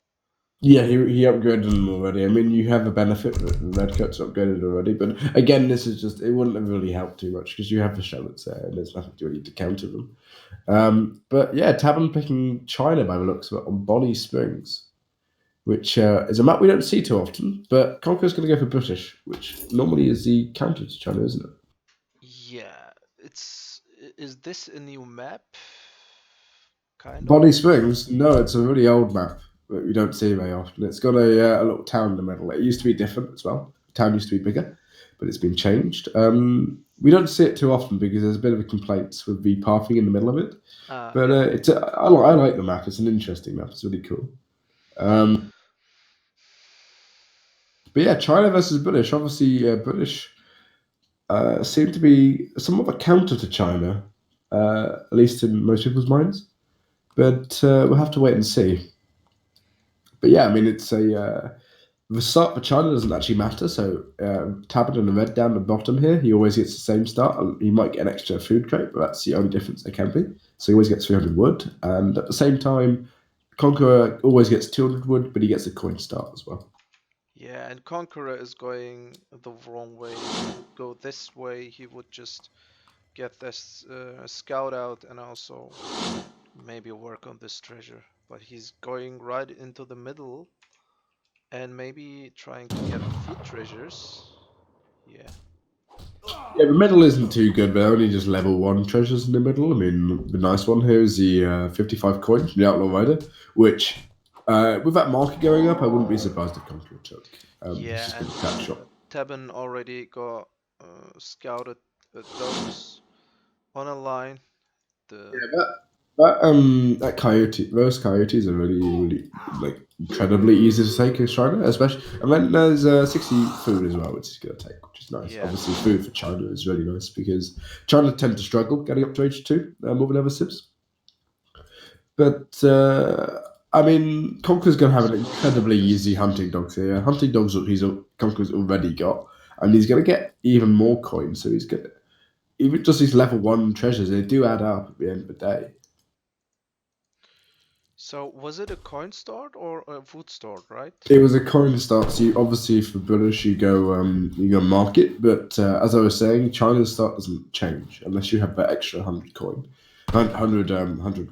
Yeah, he upgraded them already. I mean, you have a benefit that Riotcoke's upgraded already, but again, this is just, it wouldn't have really helped too much because you have the shells there and there's nothing really to counter them. But yeah, Tabben picking China by the looks of it on Bonnie Springs, which is a map we don't see too often, but Conqueror's going to go for British, which normally is the counter to China, isn't it? Yeah, is this a new map? Kind of. Bonnie Springs? No, it's a really old map that we don't see very often. It's got a little town in the middle. It used to be different as well. The town used to be bigger, but it's been changed. We don't see it too often because there's a bit of a complaint with the pathing in the middle of it. But I like the map. It's an interesting map. It's really cool. But yeah, China versus British. Obviously, British seem to be somewhat of a counter to China, at least in most people's minds. But we'll have to wait and see. But yeah, I mean, it's the start for China doesn't actually matter. So Tabben and the red down the bottom here, he always gets the same start. He might get an extra food crate, but that's the only difference there can be. So he always gets 300 wood. And at the same time, Conqueror always gets 200 wood, but he gets a coin start as well. Yeah, and Conqueror is going the wrong way. He would go this way, he would just get this scout out and also maybe work on this treasure. But he's going right into the middle and maybe trying to get feed treasures. Yeah. Yeah, the middle isn't too good. They're only just level 1 treasures in the middle. I mean, the nice one here is the 55 coin from the Outlaw Rider, which, with that market going up, I wouldn't be surprised if Conqueror took. Yeah, and Tabben already got scouted those on a line. That coyote, those coyotes are really like incredibly easy to take in China, especially. And then there's 60 food as well, which is going to take, which is nice. Yeah. Obviously, food for China is really nice because China tend to struggle getting up to H2 more than other civs. But I mean, Conqueror's going to have an incredibly easy hunting dogs here. Hunting dogs, Conqueror's already got, and he's going to get even more coins. So he's going to, even just these level 1 treasures, they do add up at the end of the day. So was it a coin start or a food start, right? It was a coin start. So obviously for British you go market, but as I was saying, China's start doesn't change unless you have that extra 100 coin, 100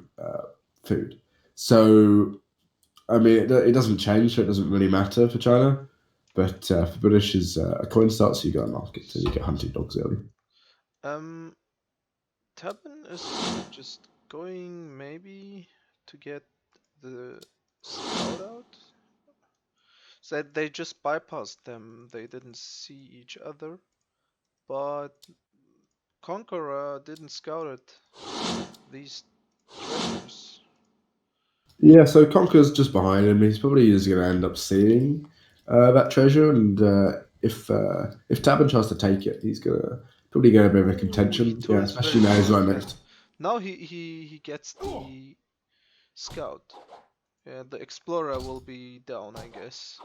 food. So I mean it doesn't change, so it doesn't really matter for China. But for British is a coin start, so you go a market, so you get hunting dogs early. Tabben is just going maybe to get the scout out. So they just bypassed them. They didn't see each other. But Conqueror didn't scout it. These treasures. Yeah, so Conqueror's just behind him. He's probably just going to end up seeing that treasure, and if Tabben tries to take it, he's probably going to be a bit of a contention. Yeah, especially now he's right next. Now he gets the scout. Yeah, the explorer will be down, I guess.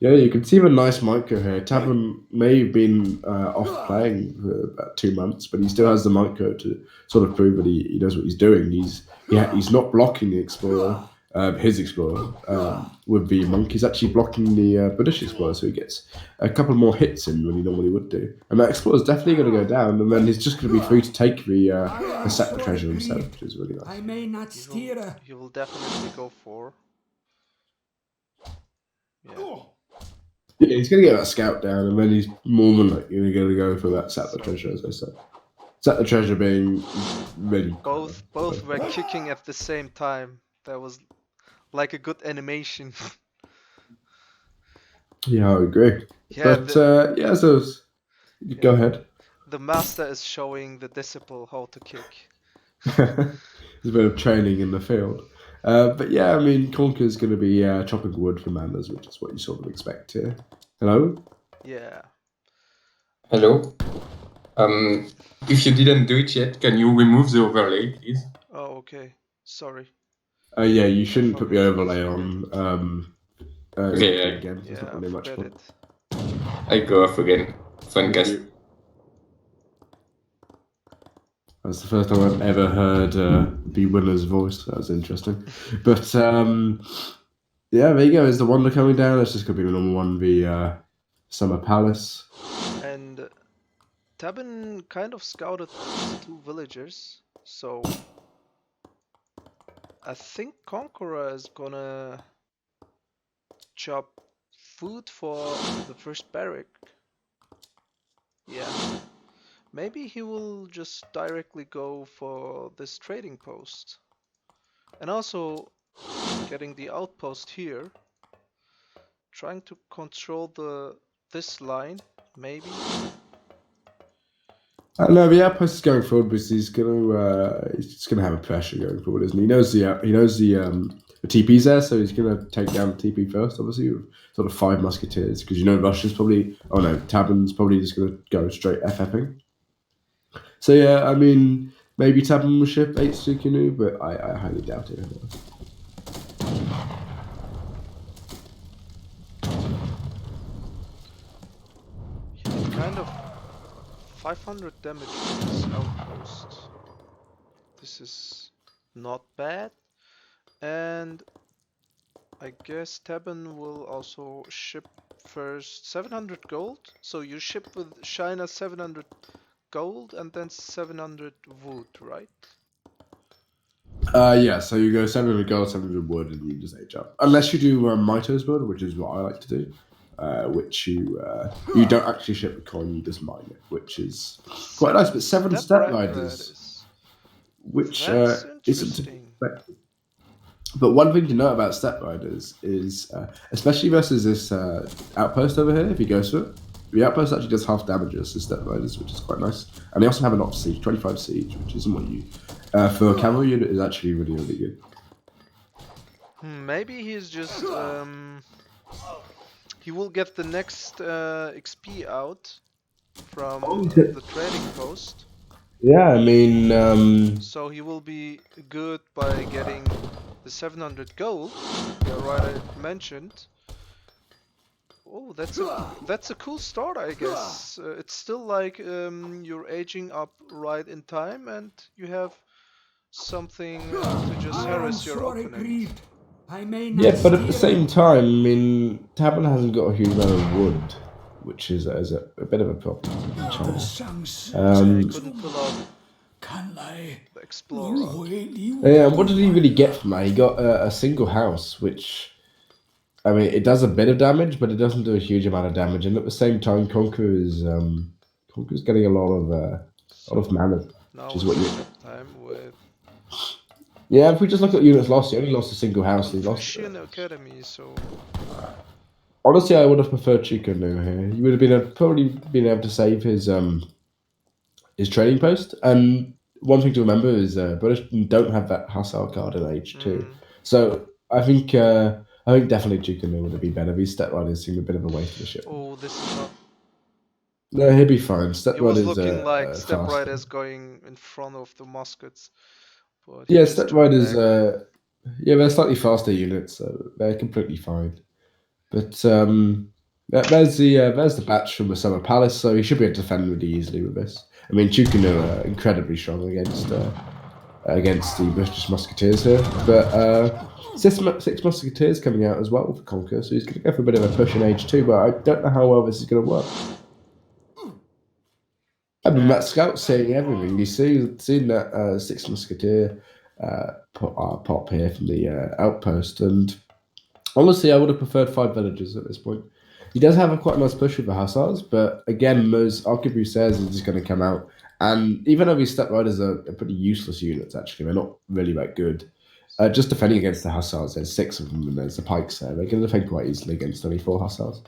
Yeah, you can see the nice micro here. Tabben may have been off playing for about 2 months, but he still has the micro to sort of prove that he knows what he's doing. He's not blocking the explorer, his explorer, with the monk. He's actually blocking the British explorer, so he gets a couple more hits in than he normally would do. And that explorer is definitely going to go down, and then he's just going to be free to take the separate treasure himself, which is really nice. I may not steer. He will definitely go for. Yeah. Yeah, he's going to get that scout down, and then he's more than likely going to go for that separate treasure, as I said. Separate treasure being really... Both were kicking at the same time. That was like a good animation. Yeah, I agree. Yeah, but, go ahead. The master is showing the disciple how to kick. There's a bit of training in the field. But yeah, I mean, Conqueror's going to be chopping wood for manners, which is what you sort of expect here. Hello? Yeah. Hello. If you didn't do it yet, can you remove the overlay, please? Oh, okay. Sorry. Yeah, you shouldn't put the overlay on. Okay, again. There's Yeah, not really much forget point. it. I go off again. Fun cast. That's the first time I've ever heard Be Winner's voice. That was interesting. But yeah, there you go. Is the Wonder coming down? It's just going to be the normal one, the Summer Palace. And Tabben kind of scouted 2 villagers, so I think Conqueror is gonna chop food for the first barrack. Yeah. Maybe he will just directly go for this trading post. And also getting the outpost here. Trying to control this line, maybe. No, the outpost is going forward because he's just gonna have a pressure going forward, isn't he? He knows the TP's there, so he's gonna take down the TP first, obviously, with sort of 5 musketeers, because Russia's probably Tabben's probably just gonna go straight FFing. So yeah, I mean maybe Tabben will ship 8 Sukunu, but I highly doubt it. He did kind of 500 damage with this outpost. This is not bad. And I guess Tabben will also ship first 700 gold. So you ship with China 700 gold and then 700 wood, right? Yeah, so you go 700 gold, 700 wood, and you just age up. Unless you do Mito's wood, which is what I like to do, which you don't actually ship the coin, you just mine it, which is quite nice. But 7 step riders, which isn't expected. But one thing to note about step riders is, especially versus this outpost over here, if he goes for it, the outpost actually does half damage as the step riders, which is quite nice. And they also have an off siege, 25 siege, which isn't what you for a cavalry unit is actually really, really good. Maybe he's just he will get the next XP out from the trading post. Yeah, I mean, so he will be good by getting the 700 gold. Yeah, right, I mentioned. Oh, that's a cool start, I guess. It's still like you're aging up right in time, and you have something to just harass your opponent. Yeah, but at the same time, I mean, Tabben hasn't got a huge amount of wood, which is a bit of a problem in China. He couldn't pull off the Explorer. Yeah, what did he really get from that? He got a single house, which, I mean, it does a bit of damage, but it doesn't do a huge amount of damage. And at the same time, Conqueror's getting a lot of mana, which is what you. Time with. Yeah, if we just look at units lost, he only lost a single house. He lost Academy, so. Honestly, I would have preferred Chikunu here. He would have probably been able to save his trading post. And one thing to remember is British don't have that Hussar card in H2. So I think definitely Chikunu would have been better. These step riders seem a bit of a waste of the ship. Oh, this is not. No, he'll be fine. Step it was riders looking like step riders going in front of the muskets. But yeah, step riders. Yeah, they're slightly faster units, so they're completely fine. But there's the batch from the Summer Palace, so he should be able to defend really easily with this. I mean, Chukunu are incredibly strong against the British Musketeers here, but 6 Musketeers coming out as well for Conquer, so he's going to go for a bit of a push in H2, but I don't know how well this is going to work. I mean, that scout's seeing everything. You seen that 6 Musketeer pop here from the outpost, and honestly, I would have preferred 5 villagers at this point. He does have a quite nice push with the Hussars, but again, those arquebusiers are just going to come out. And even though these step riders are pretty useless units, actually, they're not really that good. Just defending against the Hussars, there's 6 of them, and there's the pikes there. They're going to defend quite easily against only 4 Hussars.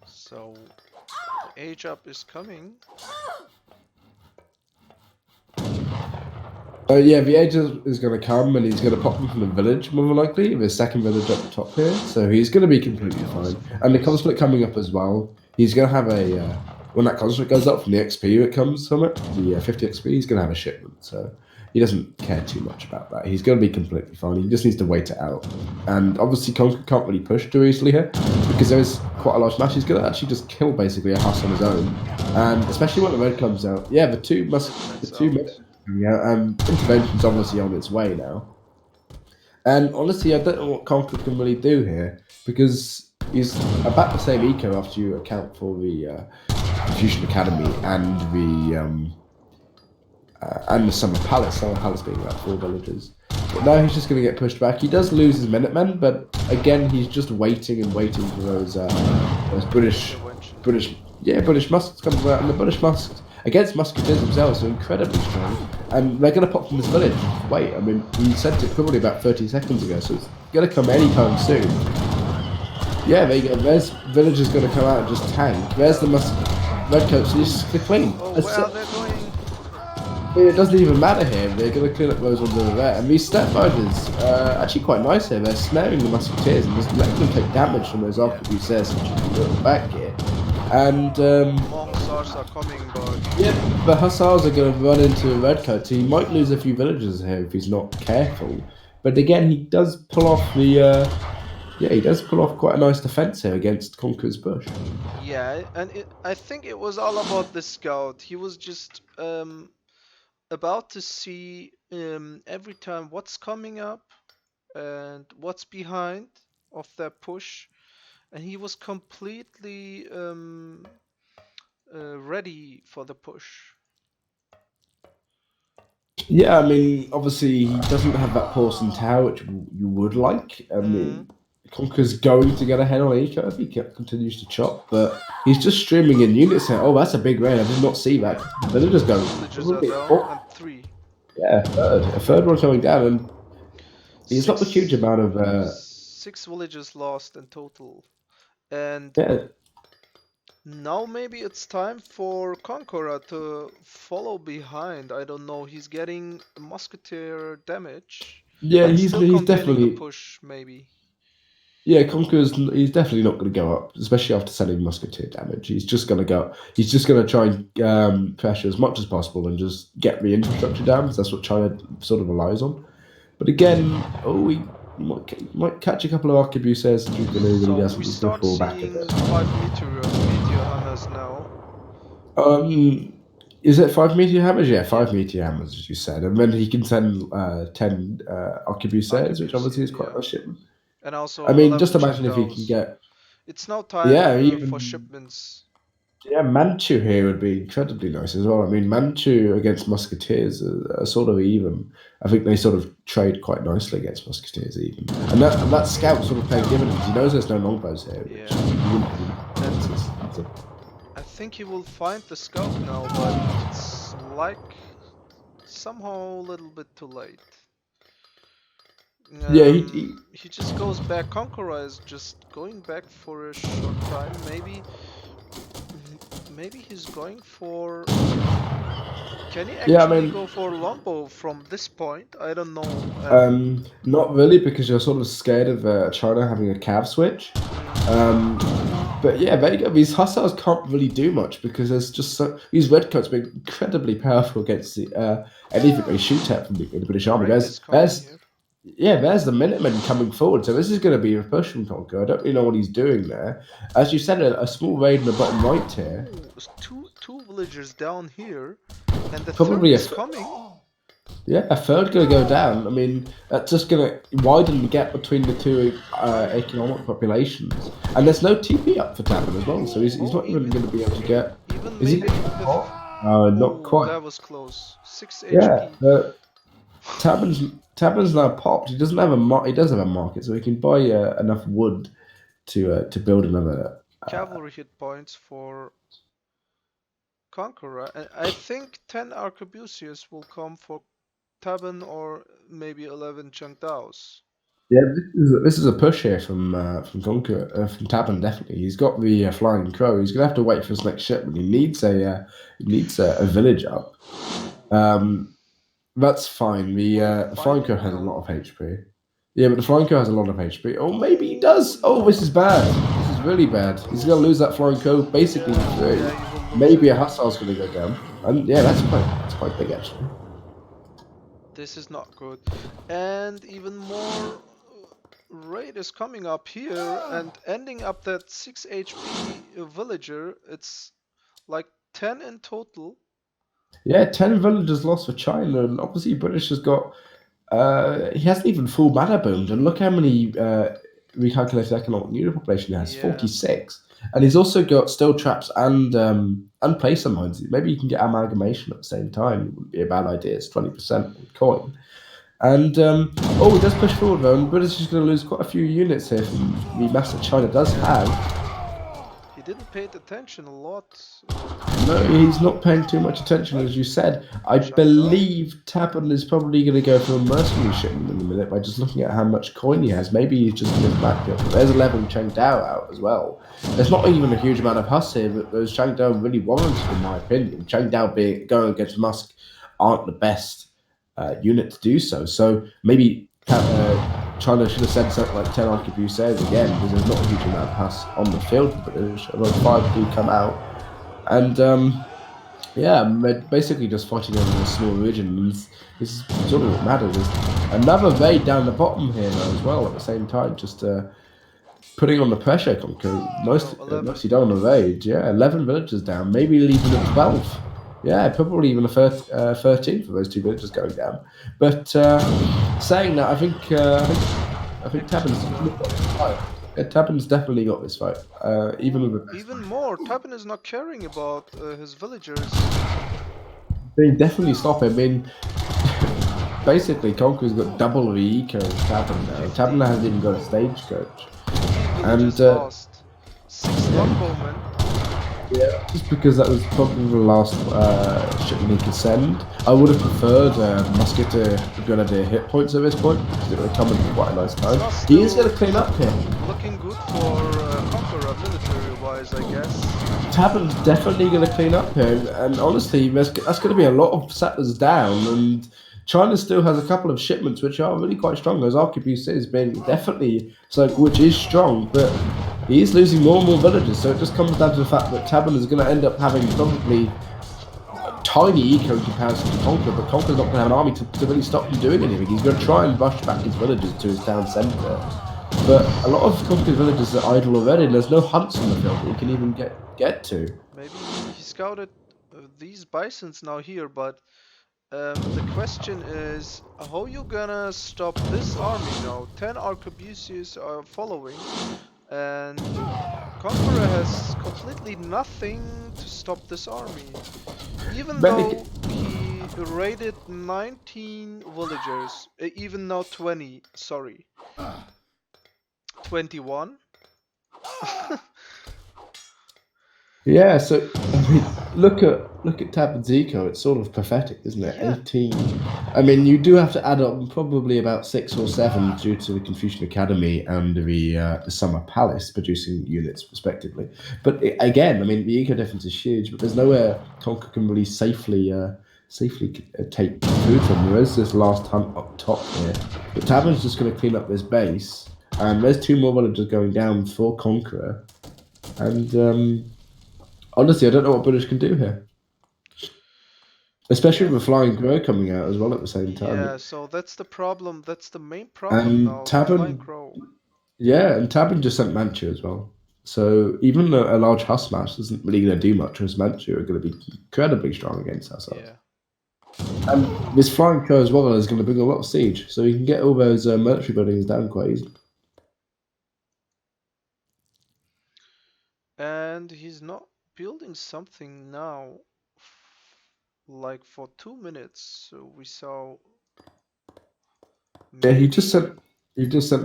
So, the age up is coming. Yeah, the age is going to come, and he's going to pop them from the village, more than likely, with his second village up top here. So he's going to be completely fine. And the conflict coming up as well. He's going to have when that conflict goes up from the XP that comes from it, the 50 XP, he's going to have a shipment. So he doesn't care too much about that. He's going to be completely fine. He just needs to wait it out. And obviously, Conquer can't really push too easily here because there is quite a large smash. He's going to actually just kill basically a Huss on his own, and especially when the red comes out. Yeah, the two intervention's obviously on its way now. And honestly, I don't know what Conquer can really do here because he's about the same eco after you account for the Fusion Academy and the Summer Palace. Summer Palace being about 4 villagers. But now he's just going to get pushed back. He does lose his Minutemen, but again, he's just waiting and waiting for those British musks coming out, and the British musks against musketeers themselves are incredibly strong, and they're going to pop from this village. Wait, I mean, he sent it probably about 30 seconds ago, so it's going to come anytime soon. Yeah, there you go. There's villagers going to come out and just tank. There's the redcoats, they're clean. Oh, well, they're going. It doesn't even matter here. They're going to clean up those ones over there, and these step fighters are actually quite nice here. They're snaring the musketeers and just letting them take damage from those arquebusiers, which is a little back here. And more hussars are coming, but yeah, the hussars are going to run into redcoats. He might lose a few villagers here if he's not careful. But again, he does pull off the. He does pull off quite a nice defense here against Conqueror's Bush. yeah, and I think it was all about the scout. He was just about to see every time what's coming up and what's behind of that push, and he was completely ready for the push. Yeah, I mean, obviously he doesn't have that Porcelain Tower, which you would like. I mean, Conqueror's going to get ahead on eco if he continues to chop, but he's just streaming in units here. Oh, that's a big raid. I did not see that. Villagers going. Villagers are down, and 3. Yeah, a third one coming down, and he's not a huge amount of 6 villagers lost in total, and yeah. now maybe it's time for Conqueror to follow behind. I don't know. He's getting musketeer damage. Yeah, and he's still definitely the push maybe. Yeah, he's definitely not going to go up, especially after selling musketeer damage. He's just going to go. He's just going to try and pressure as much as possible and just get the infrastructure down, because that's what China sort of relies on. But again, he might catch a couple of arquebusiers and So we start seeing 5 meteor hammers now. Is it 5 meteor hammers? Yeah, 5 meteor hammers, as you said, and then he can send 10 arquebusiers, which obviously is quite a shipment. And also, I mean, just imagine if he can get. It's now time for shipments. Yeah, Manchu here would be incredibly nice as well. I mean, Manchu against musketeers are sort of even. I think they sort of trade quite nicely against musketeers even. And that scout sort of paying dividends. He knows there's no longbows here. Yeah. I think he will find the scout now, but it's like somehow a little bit too late. Yeah, he just goes back. Conqueror is just going back for a short time. Maybe he's going for. Can he actually go for longbow from this point? I don't know. Not really, because you're sort of scared of China having a cav switch. But yeah, there you go. These hussars can't really do much because there's just these redcoats being incredibly powerful against anything they shoot at from the British Army. There's the Minutemen coming forward, so this is going to be a push from Conqueror. I don't really know what he's doing there. As you said, a small raid in the bottom right here. There's two villagers down here, and the probably third is coming. Yeah, a third going to go down. I mean, that's just going to widen the gap between the two economic populations. And there's no TP up for tabben as well, so he's not even going to be able to get. Is he? Not quite. That was close. 6 HP. Yeah, tabben's now popped. He doesn't have he does have a market, so he can buy enough wood to build another cavalry hit points for Conqueror. And I think 10 arquebusiers will come for tabben, or maybe 11 Chengdaos. Yeah, this is a push here from Conqueror, from tabben, definitely. He's got the flying crow. He's gonna have to wait for his next shipment. He needs a village up. That's fine. The flying crow has a lot of HP. Yeah, but the flying crow has a lot of HP. Oh, maybe he does. Oh, this is bad. This is really bad. He's gonna lose that flying crow basically for free. Maybe a hussar's gonna go down. And yeah, that's quite big actually. This is not good. And even more raid is coming up here and ending up that 6 HP villager. It's like 10 in total. Yeah, 10 villagers lost for China, and obviously British has got. He hasn't even full mana boomed, and look how many recalculated economic unit population he has, Yeah. 46. And he's also got still traps and placer mines. Maybe you can get amalgamation at the same time. It wouldn't be a bad idea. It's 20% coin. And he does push forward though, and British is going to lose quite a few units here from the mass that China does have. He didn't pay attention a lot. No, he's not paying too much attention, as you said. I believe tabben is probably going to go for a mercenary shipment in a minute by just looking at how much coin he has. Maybe he's just going to back up. There's a level Chang Dao out as well. There's not even a huge amount of hus here, but those Chang Dao really warranted, in my opinion. Chang Dao going against Musk aren't the best unit to do so. So maybe China should have sent something like 10 arquebusiers again, because there's not a huge amount of hus on the field for British. Although 5 do come out. And we're basically just fighting over a small region. This is sort of what matters. There's another raid down the bottom here though, as well at the same time, just putting on the pressure. Conquer mostly down on the raid. Yeah, 11 villagers down, maybe even at 12. Yeah, probably even a 13 for those two villagers going down. But saying that, I think tabben's definitely got this fight. Even more, tabben is not caring about his villagers. They definitely stop him. I mean, basically, Conqueror's got double the eco as tabben now. Tabben hasn't even got a stagecoach. And lost 6 longbowmen. Yeah, just because that was probably the last shipment he could send. I would have preferred Musket to Grenadier hit points at this point, because it would have come in quite a nice time. He is going to clean up here. Looking good for Conqueror military-wise, I guess. Tabben's definitely going to clean up here, and honestly, that's going to be a lot of settlers down, and China still has a couple of shipments which are really quite strong. As arquebusiers being definitely which is strong, but he is losing more and more villages. So it just comes down to the fact that tabben is going to end up having probably a tiny eco in comparison to Conqueror, but Conqueror's not going to have an army to really stop him doing anything. He's going to try and rush back his villages to his town centre. But a lot of Conqueror's villages are idle already, and there's no hunts on the field that he can even get to. Maybe he scouted these bisons now here, but the question is, how you gonna stop this army now? 10 arquebusiers are following, and Conqueror has completely nothing to stop this army. Even though he raided 19 villagers, even now 20, sorry. 21? Yeah, so I mean, look at tabben's eco. It's sort of pathetic, isn't it? Yeah. 18. I mean, you do have to add up probably about 6 or 7 due to the Confucian Academy and the Summer Palace producing units, respectively. But again, I mean, the eco difference is huge. But there's nowhere Conquer can really safely take food from. There is this last hunt up top here. But tabben's just going to clean up this base, and there's 2 more villagers going down for Conqueror, and honestly, I don't know what British can do here. Especially with Flying Crow coming out as well at the same time. Yeah, so that's the problem. That's the main problem now. Flying Crow. Yeah, and tabben just sent Manchu as well. So even a large hus mass isn't really going to do much, because Manchu are going to be incredibly strong against ourselves. Yeah. And this Flying Crow as well is going to bring a lot of siege, so you can get all those military buildings down quite easily. And he's not building something now, like for 2 minutes. So we saw. Yeah, he just sent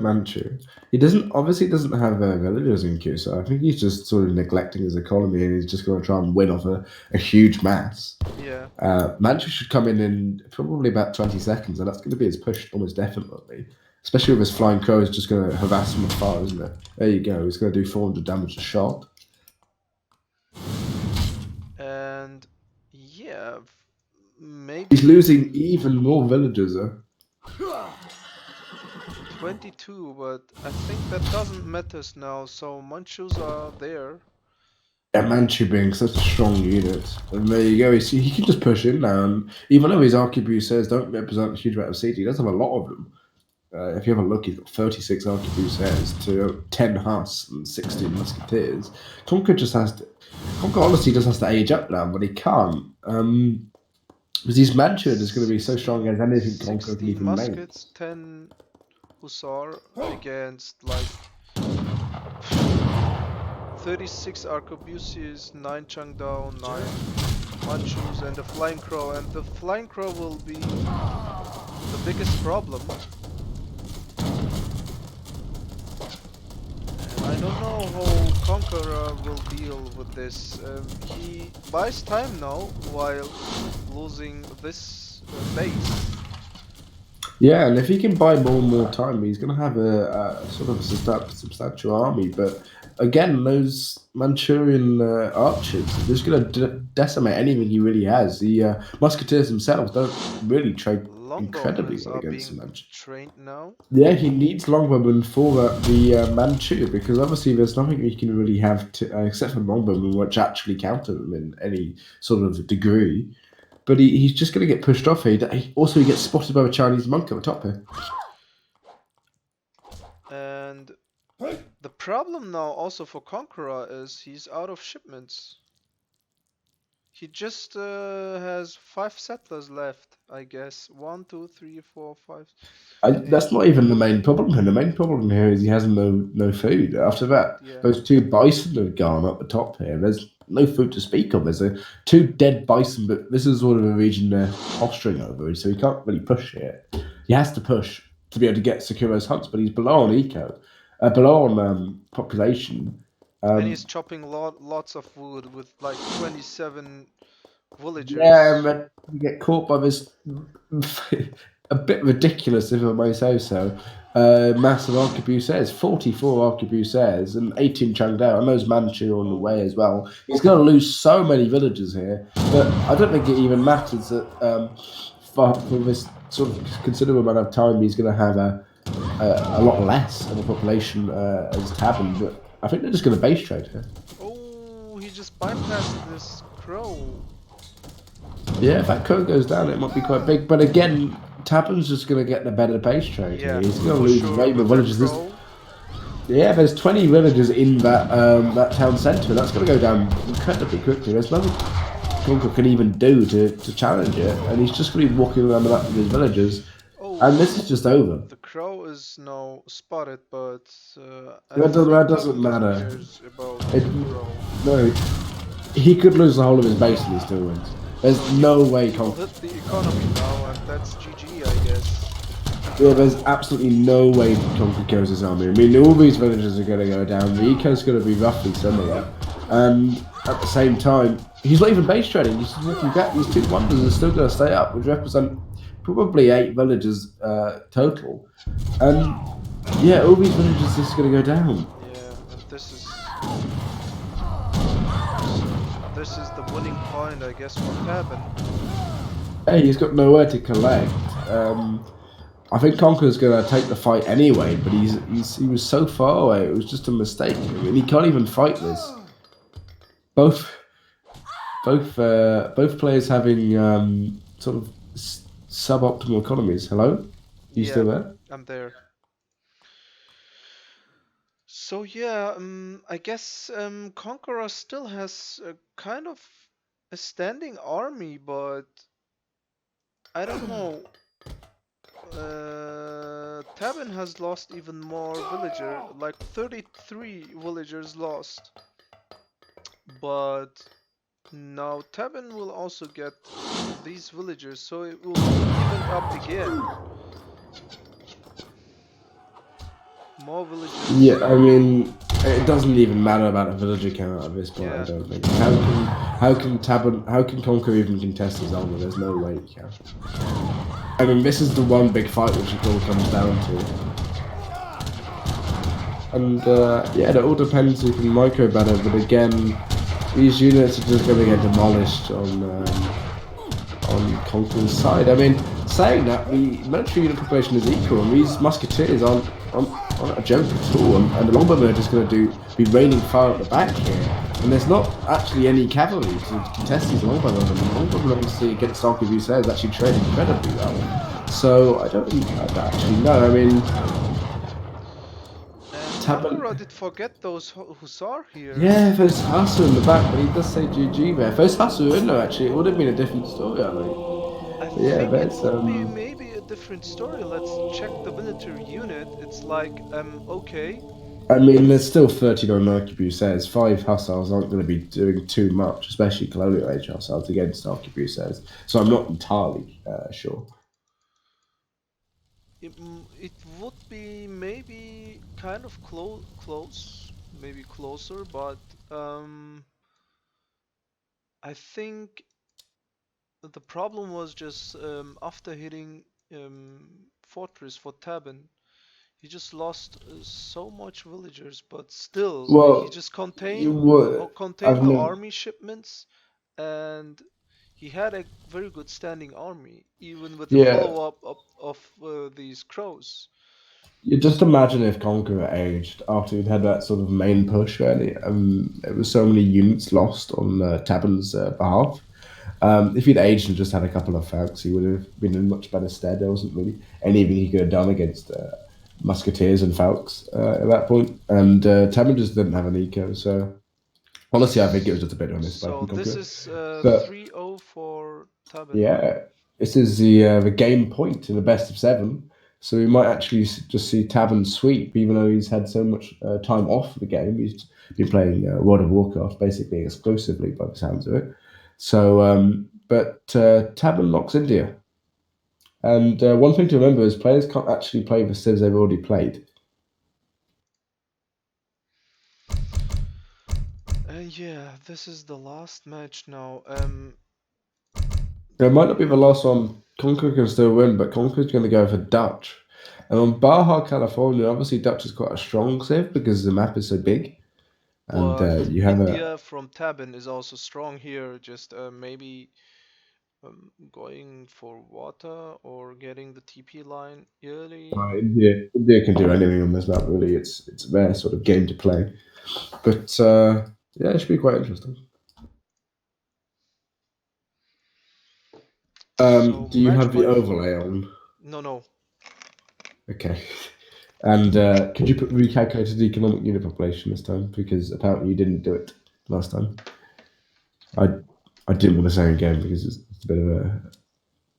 Manchu. He doesn't have villagers in queue, so I think he's just sort of neglecting his economy, and he's just going to try and win off a huge mass. Yeah. Manchu should come in probably about 20 seconds, and that's going to be his push almost definitely. Especially with his Flying Crow, is just going to harass him afar, isn't it? There you go. He's going to do 400 damage a shot. And yeah, maybe he's losing even more villagers. 22, but I think that doesn't matter now. So Manchus are there, Manchu being such a strong unit. And there you go. He can just push in now. And even though his arquebusiers don't represent a huge amount of siege, he does have a lot of them. If you have a look, he's got 36 arquebusiers to 10 Huss and 16 musketeers. Conquer honestly just has to age up now, but he can't. Because his Manchu is going to be so strong against anything Conquer can even make. Muskets, 10 Hussar against like 36 arquebusiers, 9 Changdao, 9 Manchus, and the Flying Crow. And the Flying Crow will be the biggest problem. I don't know how Conqueror will deal with this. He buys time now while losing this base. Yeah, and if he can buy more and more time, he's going to have a sort of substantial army. But again, those Manchurian archers are just going to decimate anything he really has. The musketeers themselves don't really trade incredibly well against the Manchu. Trained now. Yeah, he needs longbowmen for the Manchu, because obviously there's nothing he can really have to, except for longbowmen, which actually counter them in any sort of degree. But he's just going to get pushed off here. Also, he gets spotted by a Chinese monk at the top here. And the problem now also for Conqueror is he's out of shipments. He just has 5 settlers left, I guess. 1, 2, 3, 4, 5. That's not even the main problem here. The main problem here is he has no food. After that, those 2 bison have gone up the top here. There's no food to speak of. There's 2 dead bison, but this is sort of a region they're posturing over, so he can't really push here. He has to push to be able to get secure those hunts, but he's below on eco, below on population. And he's chopping lots of wood with like 27 villagers. Yeah, but you get caught by this a bit ridiculous, if I may say so. Massive arquebusiers, 44 arquebusiers and 18 Changdao, and those Manchu on the way as well. He's going to lose so many villagers here, but I don't think it even matters that for this sort of considerable amount of time he's going to have a lot less of a population as tabben, but I think they're just going to base trade here. Oh, he just bypassed this crow. Yeah, if that crow goes down, it might be quite big. But again, tabben's just going to get the better base trade. Yeah, he's going to lose way more villages. Yeah, there's 20 villages in that town centre. That's going to go down incredibly quickly. There's nothing Conquer can even do to challenge it, and he's just going to be walking around the back of his villagers. And this is just over. The crow is now spotted, but that doesn't matter. No, he could lose the whole of his base and he still wins. There's no way Conquer hit the economy now, and that's GG, I guess. Yeah, there's absolutely no way Conquer kills his army. I mean, all these villages are going to go down. The eco's going to be roughly similar, and at the same time, he's not even base trading. He's just walking back. These 2 wonders are still going to stay up, which represent probably 8 villages total, and yeah, all these villages are just going to go down. Yeah, and this is the winning point, I guess, for tabben. Hey, he's got nowhere to collect. I think Conqueror's going to take the fight anyway, but he was so far away. It was just a mistake. I mean, he can't even fight this. Both players having sort of suboptimal economies. Hello? You still there? I'm there. So yeah, I guess Conqueror still has a kind of a standing army, but I don't know. Tabben has lost even more villagers, like 33 villagers lost. But now Tabben will also get these villagers, so it will even up again. More villagers. Yeah, I mean, it doesn't even matter about a villager count at this point. I don't think. How can Conquer even contest his armor? There's no way he can. I mean, this is the one big fight which it all comes down to. And yeah, it all depends who can micro better. But again, these units are just going to get demolished on Conqueror's side. I mean, saying that, the military unit population is equal, and these musketeers aren't a joke at all, and the longbowmen are just going to be raining fire at the back here. And there's not actually any cavalry to contest these longbow weapons. The longbow weapons, obviously, against Arquebusers, actually trade incredibly well. So I don't actually know. I mean, Conqueror did forget those Hussar here. Yeah, if there's Hasu in the back, but he does say GG there. If there's Hasu in there, actually, it would have been a different story, I think. I Yeah, think that's it would be maybe a different story. Let's check the military unit. It's like, okay. I mean, there's still 39 arquebusiers. 5 hussars aren't going to be doing too much, especially colonial age hussars against arquebusiers. So I'm not entirely sure. It would be maybe kind of close, maybe closer, but I think the problem was just after hitting Fortress for Tabben, he just lost so much villagers, but still he just contained the army shipments, and he had a very good standing army, even with the follow-up of these crows. You just imagine if Conqueror aged after he'd had that sort of main push, really. There were so many units lost on Tabben's behalf. If he'd aged and just had a couple of Falcons, he would have been in much better stead. There wasn't really anything he could have done against Musketeers and Falcons at that point. And Tabben just didn't have an eco, so honestly, I think it was just a bit of a misplay. So this is 3-0 for Tabben. Yeah, this is the game point in the best of 7. So we might actually just see Tabben sweep, even though he's had so much time off the game. He's been playing World of Warcraft basically exclusively by the sounds of it. So, but Tabben locks India. And one thing to remember is players can't actually play the civs they've already played. Yeah, this is the last match now. It might not be the last one. Conqueror can still win, but Conqueror's going to go for Dutch. And on Baja, California, obviously Dutch is quite a strong civ because the map is so big. And you have India from Tabben is also strong here. Just maybe going for water or getting the TP line early. India can do anything on this map, really. It's their sort of game to play. But yeah, it should be quite interesting. Do you have the overlay on? No. Okay. And could you recalculate the economic unit population this time? Because apparently you didn't do it last time. I didn't want to say again because it's a bit of a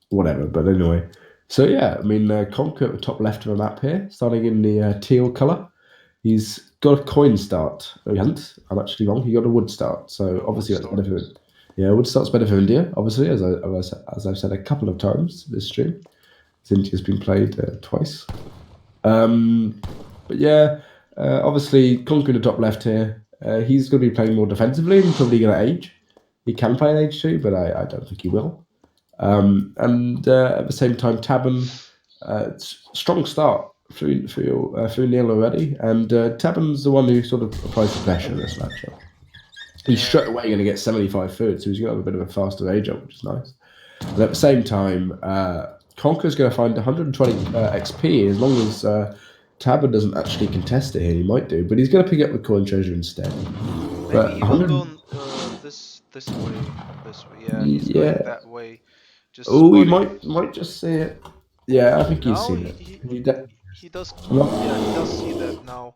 whatever. But anyway, so yeah, I mean, Conquer at the top left of the map here, starting in the teal color. He's got a coin start. Oh, he hasn't. I'm actually wrong. He got a wood start. So obviously that's better for it. Yeah, wood start's better for India. Obviously, as I've said a couple of times this stream, India's been played twice. But yeah, obviously conquering the top left here. He's going to be playing more defensively and probably going to age. He can play an age 2, but I don't think he will. And at the same time, Tabben, strong start through Neil already, and Tabben's the one who sort of applies the pressure in this matchup. He's straight away going to get 75 food, so he's going to have a bit of a faster age up, which is nice. And at the same time, Conqueror's going to find 120 XP as long as Tabben doesn't actually contest it here. He might do, but he's going to pick up the coin treasure instead. Maybe he will go this way. Yeah, he's going that way. He might just see it. Yeah, I think he's seen it. He does. He does see that now.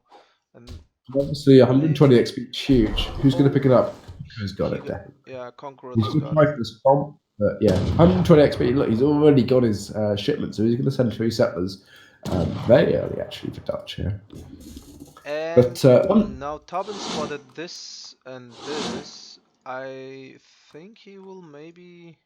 And obviously, 120 XP is huge. Who's going to pick it up? Who's got it? Yeah, Conqueror. He's going to try for the swamp, but yeah, 120 XP. Look, he's already got his shipment, so he's going to send 3 settlers very early, actually, for Dutch here. And now Tabben spotted this and this. I think he will maybe.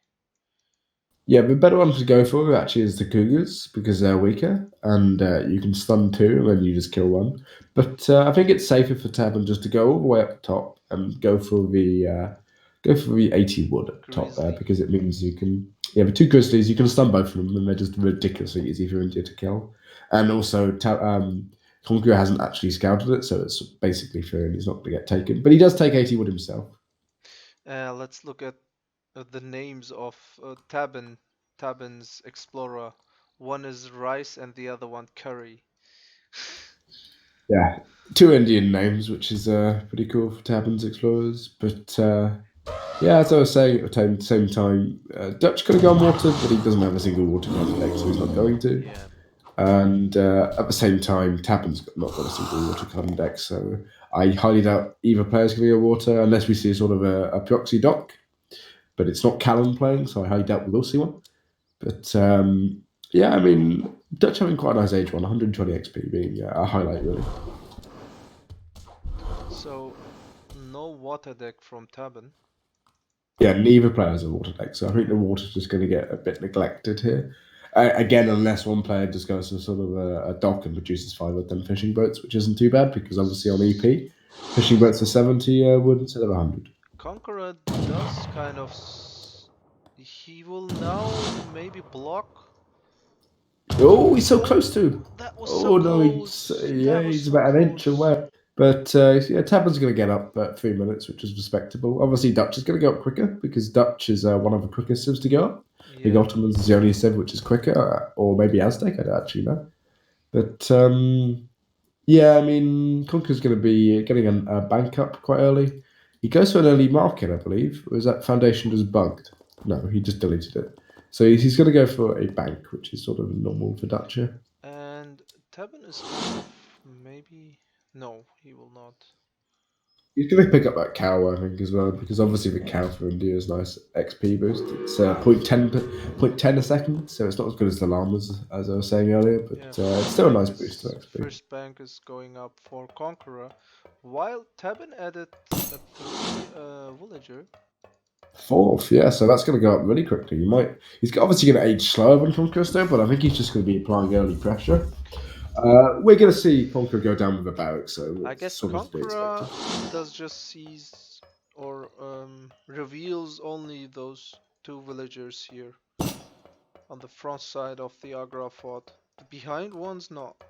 Yeah, the better one to go for actually is the Cougars because they're weaker and you can stun 2 and then you just kill 1. But I think it's safer for Tabben just to go all the way up the top and go for the 80 wood at the top there because it means you can. Yeah, the 2 Grizzlies you can stun both of them and they're just ridiculously easy for India to kill. And also Conqueror hasn't actually scouted it, so it's basically fair and he's not going to get taken. But he does take 80 wood himself. Let's look at the names of Tabben's explorer. One is rice and the other one curry. Yeah, 2 Indian names, which is pretty cool for Tabben's explorers. But yeah, as I was saying at the same time, Dutch could have gone water, but he doesn't have a single water card deck, so he's not going to. Yeah. And at the same time, Tappen's not got a single water card deck, so I highly doubt either player's going to go water unless we see sort of a proxy dock. But it's not Callum playing, so I highly doubt we will see one. But yeah, I mean, Dutch having quite a nice Age 1, 120 XP being a highlight, really. So, no water deck from Tabben. Yeah, neither player has a water deck, so I think the water's just going to get a bit neglected here. Again, unless one player just goes to sort of a dock and produces 5 of them fishing boats, which isn't too bad because obviously on EP, fishing boats are 70 wood instead of 100. Conqueror does kind of. He will now maybe block. Oh, he's so close to. That was Oh so no, close. he's about an inch away. But yeah, Tabben's going to get up at 3 minutes, which is respectable. Obviously, Dutch is going to go up quicker because Dutch is one of the quickest civs to go up. Yeah. The Ottoman's is the only civ which is quicker, or maybe Aztec, I don't actually know. But yeah, I mean, Conqueror's going to be getting a bank up quite early. He goes for an early market, I believe. Or is that foundation just bugged? No, he just deleted it. So he's going to go for a bank, which is sort of normal for Dutch here. And Tabben is kind of maybe. No, he will not. He's going to pick up that cow, I think, as well, because obviously the cow for India is nice XP boost. It's 0.10 a second, so it's not as good as the llamas, as I was saying earlier, but Yeah, it's still a nice boost to XP. First bank is going up for Conqueror, while Tabben added a 3 villager. 4th, yeah, so that's going to go up really quickly. He's obviously going to age slower than Conqueror still, but I think he's just going to be applying early pressure. We're going to see Conqueror go down with a barrack, so I guess sort of to be Conqueror expected. does just seize or reveals only those 2 villagers here on the front side of the Agra fort. The behind one's not.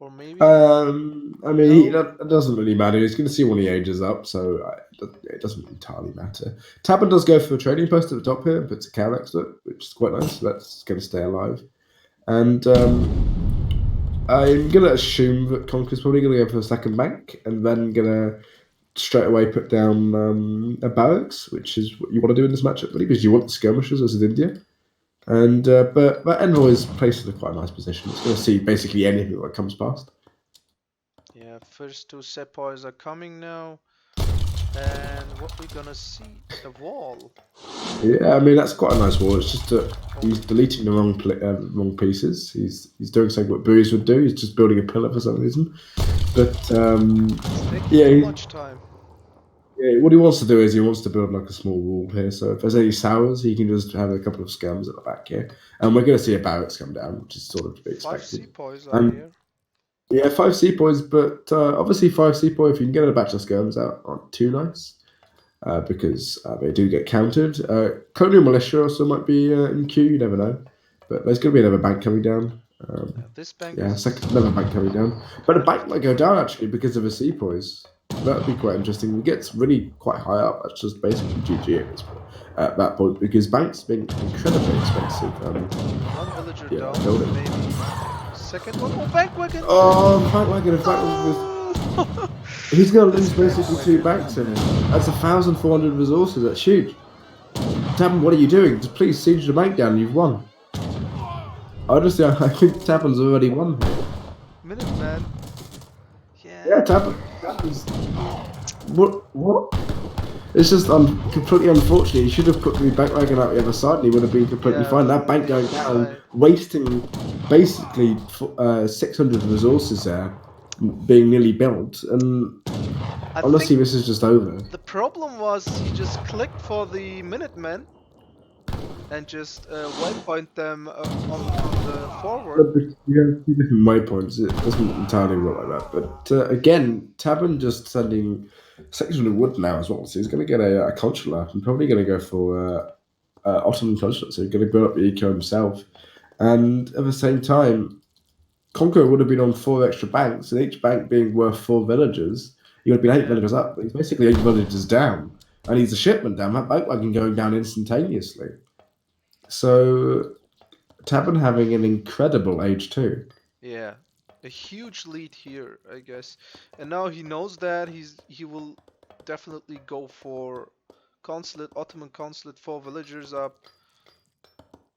Or maybe. I mean, No? it doesn't really matter. He's going to see when he ages up, so it doesn't entirely matter. Tabben does go for a trading post at the top here and puts a cow next to it, which is quite nice. So that's going to stay alive. And I'm going to assume that Conqueror's probably going to go for a second bank and then going to straight away put down a barracks, which is what you want to do in this matchup, really, because you want the skirmishers versus India. And but Envoy is placed in a quite nice position. It's going to see basically anything that comes past. Yeah, first 2 sepoys are coming now. And what we're gonna see, a wall. Yeah, I mean that's quite a nice wall. It's just that he's deleting the wrong pieces. He's doing something what Buoys would do. He's just building a pillar for some reason. But yeah, too much time. Yeah, what he wants to do is he wants to build like a small wall here. So if there's any sours, he can just have a couple of skirms at the back here, and we're going to see a barracks come down, which is sort of to be 5 expected. sepoys are here. Yeah, 5 sepoys, but obviously 5 sepoy, if you can get a batch of skirms out, aren't too nice. Because they do get countered. Colonial Militia also might be in queue, you never know. But there's going to be another bank coming down. This bank another bank coming down. But a bank might go down actually because of a sepoys. That would be quite interesting. It gets really quite high up. That's just basically GG at that point because banks being incredibly expensive. One villager down, building. maybe. Second one. Oh, bank wagon! Oh, bank wagon. In fact, he's going to lose basically 2 banks in it. That's 1,400 resources. That's huge. Tabben, what are you doing? Just please siege the bank down. You've won. Honestly, I think Tabben's already won. Minuteman. Yeah, Tabben. What? It's just completely unfortunate. He should have put the bank wagon out the other side and he would have been completely fine. That bank going down, wasting basically 600 resources there, being nearly built. And honestly, this is just over. The problem was he just clicked for the Minutemen and just waypoint them on the forward. But you have 2 different waypoints. It doesn't entirely work like that. But again, Tabben just sending 600 wood now as well. So he's going to get a consular. I'm probably going to go for Ottoman consular. So he's going to build up the eco himself. And at the same time, Conqueror would have been on 4 extra banks, and each bank being worth 4 villagers, he would have been 8 villagers up. He's basically 8 villagers down. And he's a shipment down. That bank wagon going down instantaneously. So Tabben having an incredible age 2. Yeah. a huge lead here, I guess. And now he knows that he will definitely go for consulate, Ottoman consulate, 4 villagers up.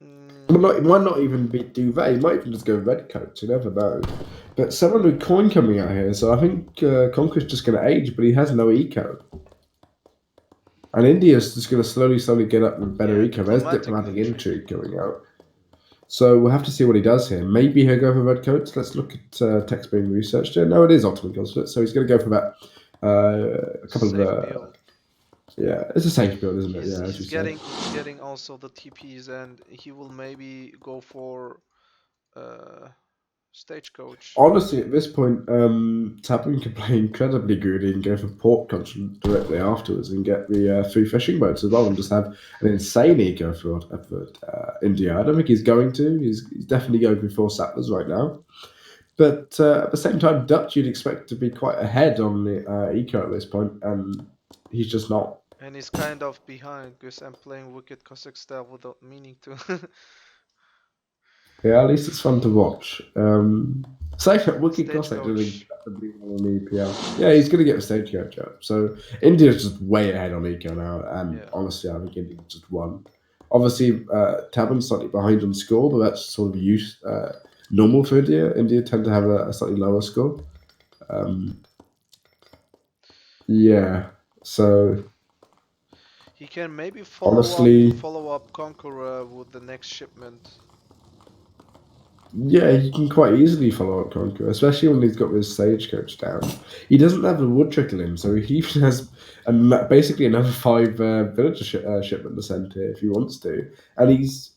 It might not even be Duvet. He might even just go Redcoat. You never know. But 700 coin coming out here, so I think Conqueror's just going to age, but he has no eco. And India's just going to slowly get up with better eco. There's diplomatic intrigue coming out. So we'll have to see what he does here. Maybe he'll go for Redcoats. Let's look at text being researched here. No, it is Ottoman consulate, so he's going to go for that. A couple of... Yeah, it's a safe build, isn't it? Yeah, he's getting also the TPs, and he will maybe go for stagecoach. Honestly, at this point, Tabben can play incredibly good. He can go for port control directly afterwards and get the 3 fishing boats as well, and just have an insane eco for India. I don't think he's going to. He's definitely going for 4 settlers right now. But at the same time, Dutch you'd expect to be quite ahead on the eco at this point, and he's just not. And he's kind of behind because I'm playing Wicked Cossack style without meaning to. Yeah, at least it's fun to watch. Wicked Cossack doing incredibly well on EPL. Yeah, he's going to get the stagecoach up. So India's just way ahead on eco now, and honestly, I think India just won. Obviously, Tabben's slightly behind on score, but that's sort of normal for India. India tend to have a slightly lower score. Yeah, so he can maybe follow up Conqueror with the next shipment. Yeah, he can quite easily follow up Conqueror, especially when he's got his stagecoach down. He doesn't have the wood trickle in, so he even has basically another 5 villager shipment to send here if he wants to. And he's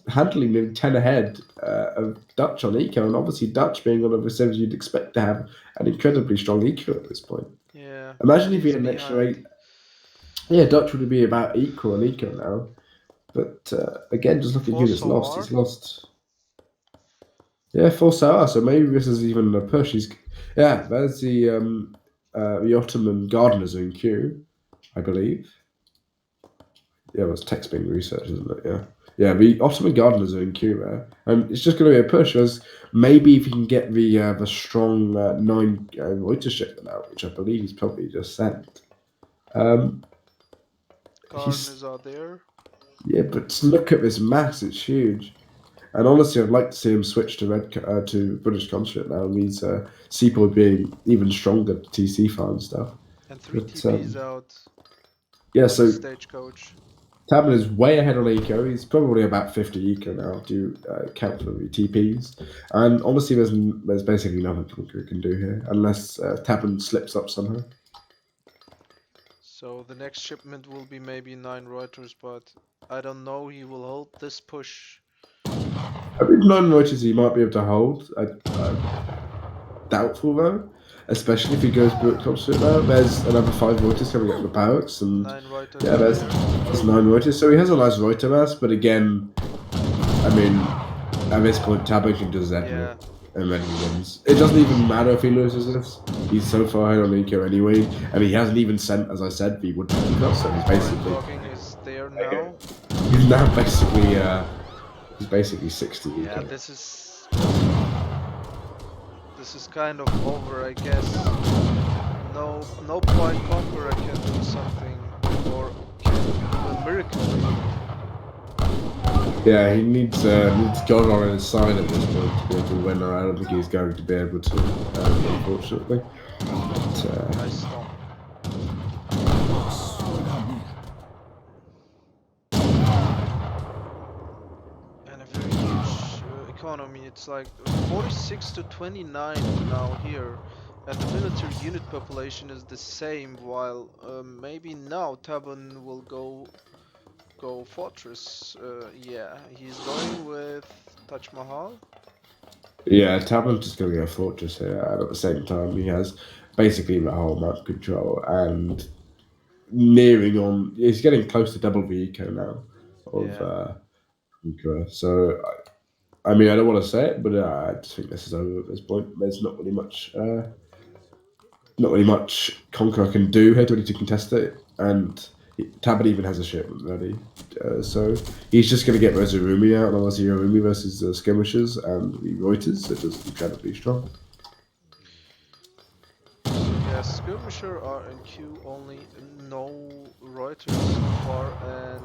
handling nearly 10 ahead of Dutch on eco, and obviously Dutch being one of the servers you'd expect to have an incredibly strong eco at this point. Yeah. Imagine if he had an extra 8. Yeah, Dutch would be about equal on eco now. But again, just look at who he's lost. He's lost. Yeah, 4 Sour, so maybe this is even a push. There's the Ottoman Gardeners in queue, I believe. Yeah, that's text being researched, isn't it? Yeah. Yeah, the Ottoman Gardeners are in queue there. And it's just going to be a push. As maybe if you can get the strong 9 Reuters shipment out, which I believe he's probably just sent. Gardeners are there. Yeah, but look at this mass, it's huge. And honestly, I'd like to see him switch to British Consulate now. It means Seapoy being even stronger to TC farm stuff. And 3 TPs out. Yeah, so stagecoach. Tabben is way ahead on eco. He's probably about 50 eco now to count for the TPs. And honestly, there's basically nothing Conqueror can do here unless Tabben slips up somehow. So the next shipment will be maybe 9 Reuters, but I don't know. He will hold this push. I mean, 9 Reuters he might be able to hold. Doubtful though, especially if he goes Brute Consulate now. There's another 5 Reuters coming up from the barracks, and 9 Reuters. Yeah, there's 9 Reuters. So he has a nice Reuter mass, but again, I mean, at this point, Tabben can just Zed him, and then he wins. It doesn't even matter if he loses this. He's so far ahead on eco anyway, and he hasn't even sent, as I said, the wood trickle, so he's basically. Is there now? He's now basically. He's basically 60. Yeah, this is kind of over, I guess. No point Conqueror can do something or can do a miracle. Yeah, he needs God on his side at this point to be able to win. I don't think he's going to be able to, unfortunately. But, nice stop. Economy, it's like 46 to 29 now here, and the military unit population is the same, while maybe now Tabben will go fortress. Yeah, he's going with Taj Mahal. Yeah, Tabben's just going to go fortress here, and at the same time he has basically the whole map control and nearing on. He's getting close to double the eco now of Conqueror. So I mean, I don't want to say it, but I just think this is over at this point. There's not really much Conqueror can do here to contest it, and Tabben even has a shipment ready. So he's just going to get Rezurumi out, and obviously Rezurumi versus the skirmishers and the Reuters, so just incredibly strong. Yeah, skirmisher are in queue only, no Reuters so far, and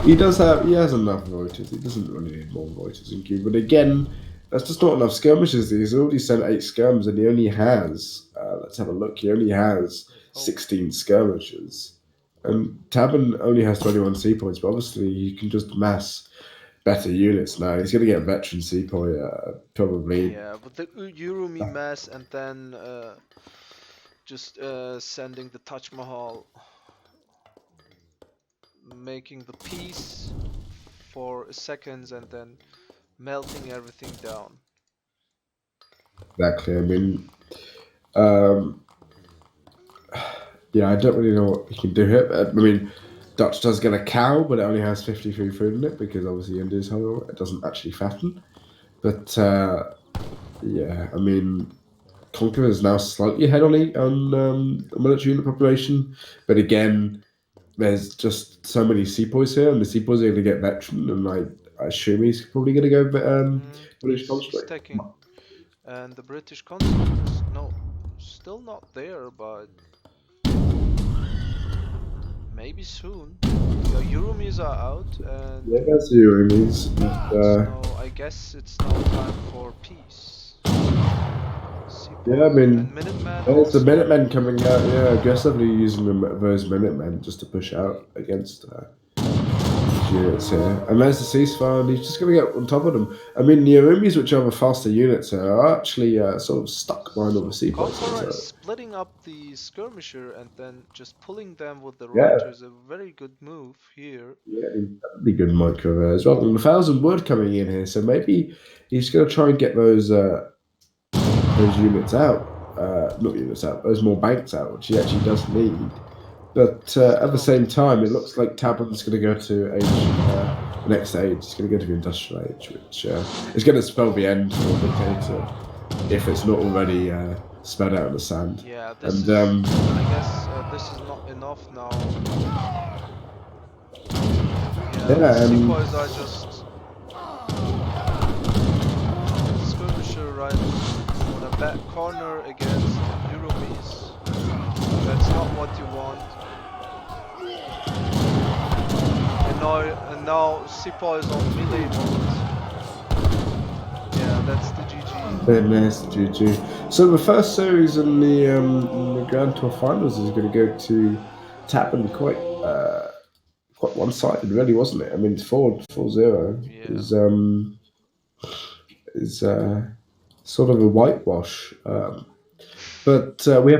he has enough Reuters. He doesn't really need more Reuters in queue. But again, that's just not enough skirmishers. He's already sent 8 skirms, and he only has let's have a look. He only has 16 skirmishers. And Tabben only has 21 C points, but obviously you can just mass better units now. He's going to get a veteran C point, probably. yeah, but the Urumi mass and then just sending the Taj Mahal, making the peace for seconds and then melting everything down. Exactly. I mean, yeah, I don't really know what he can do here. I mean, Dutch does get a cow, but it only has 53 food in it because obviously India's hunger. It doesn't actually fatten. But yeah, I mean, Conqueror is now slightly ahead on the military unit population, but again, there's just so many sepoys here, and the sepoys are going to get veteran, and I assume he's probably going to go British He's conscript. taking, and the British conscript is still not there, but maybe soon. The Urumis are out, and Yeah, that's the Urumis. so I guess it's now time for peace. Yeah, I mean, and Minutemen there's the also. Minutemen coming out. Yeah, aggressively using those Minutemen just to push out against units here. And there's the ceasefire, and he's just going to get on top of them. I mean, the Urumis, which are the faster units, are actually sort of stuck behind all the seaports. Conqueror is splitting up the skirmisher and then just pulling them with the Yeah. Reuters. A very good move here. Yeah, that'd be good micro there as well. And 1,000 wood coming in here, so maybe he's going to try and get those units out. Not units out, those more banks out, which he actually does need. But at the same time, it looks like Tabben's going to go to the next age. He's going to go to the industrial age, which is going to spell the end for the dictator if it's not already spelled out in the sand. Yeah, this is, I guess this is not enough now. Yeah, the sepoys are just skirmisher right on a back corner against Urumis. That's not what you want. And now sepoys on melee mode. Yeah, that's the GG. Very nice, GG. So the first series in the Grand Tour Finals is going to go to Tabben quite one-sided, really, wasn't it? I mean, 4-0 is sort of a whitewash. But we have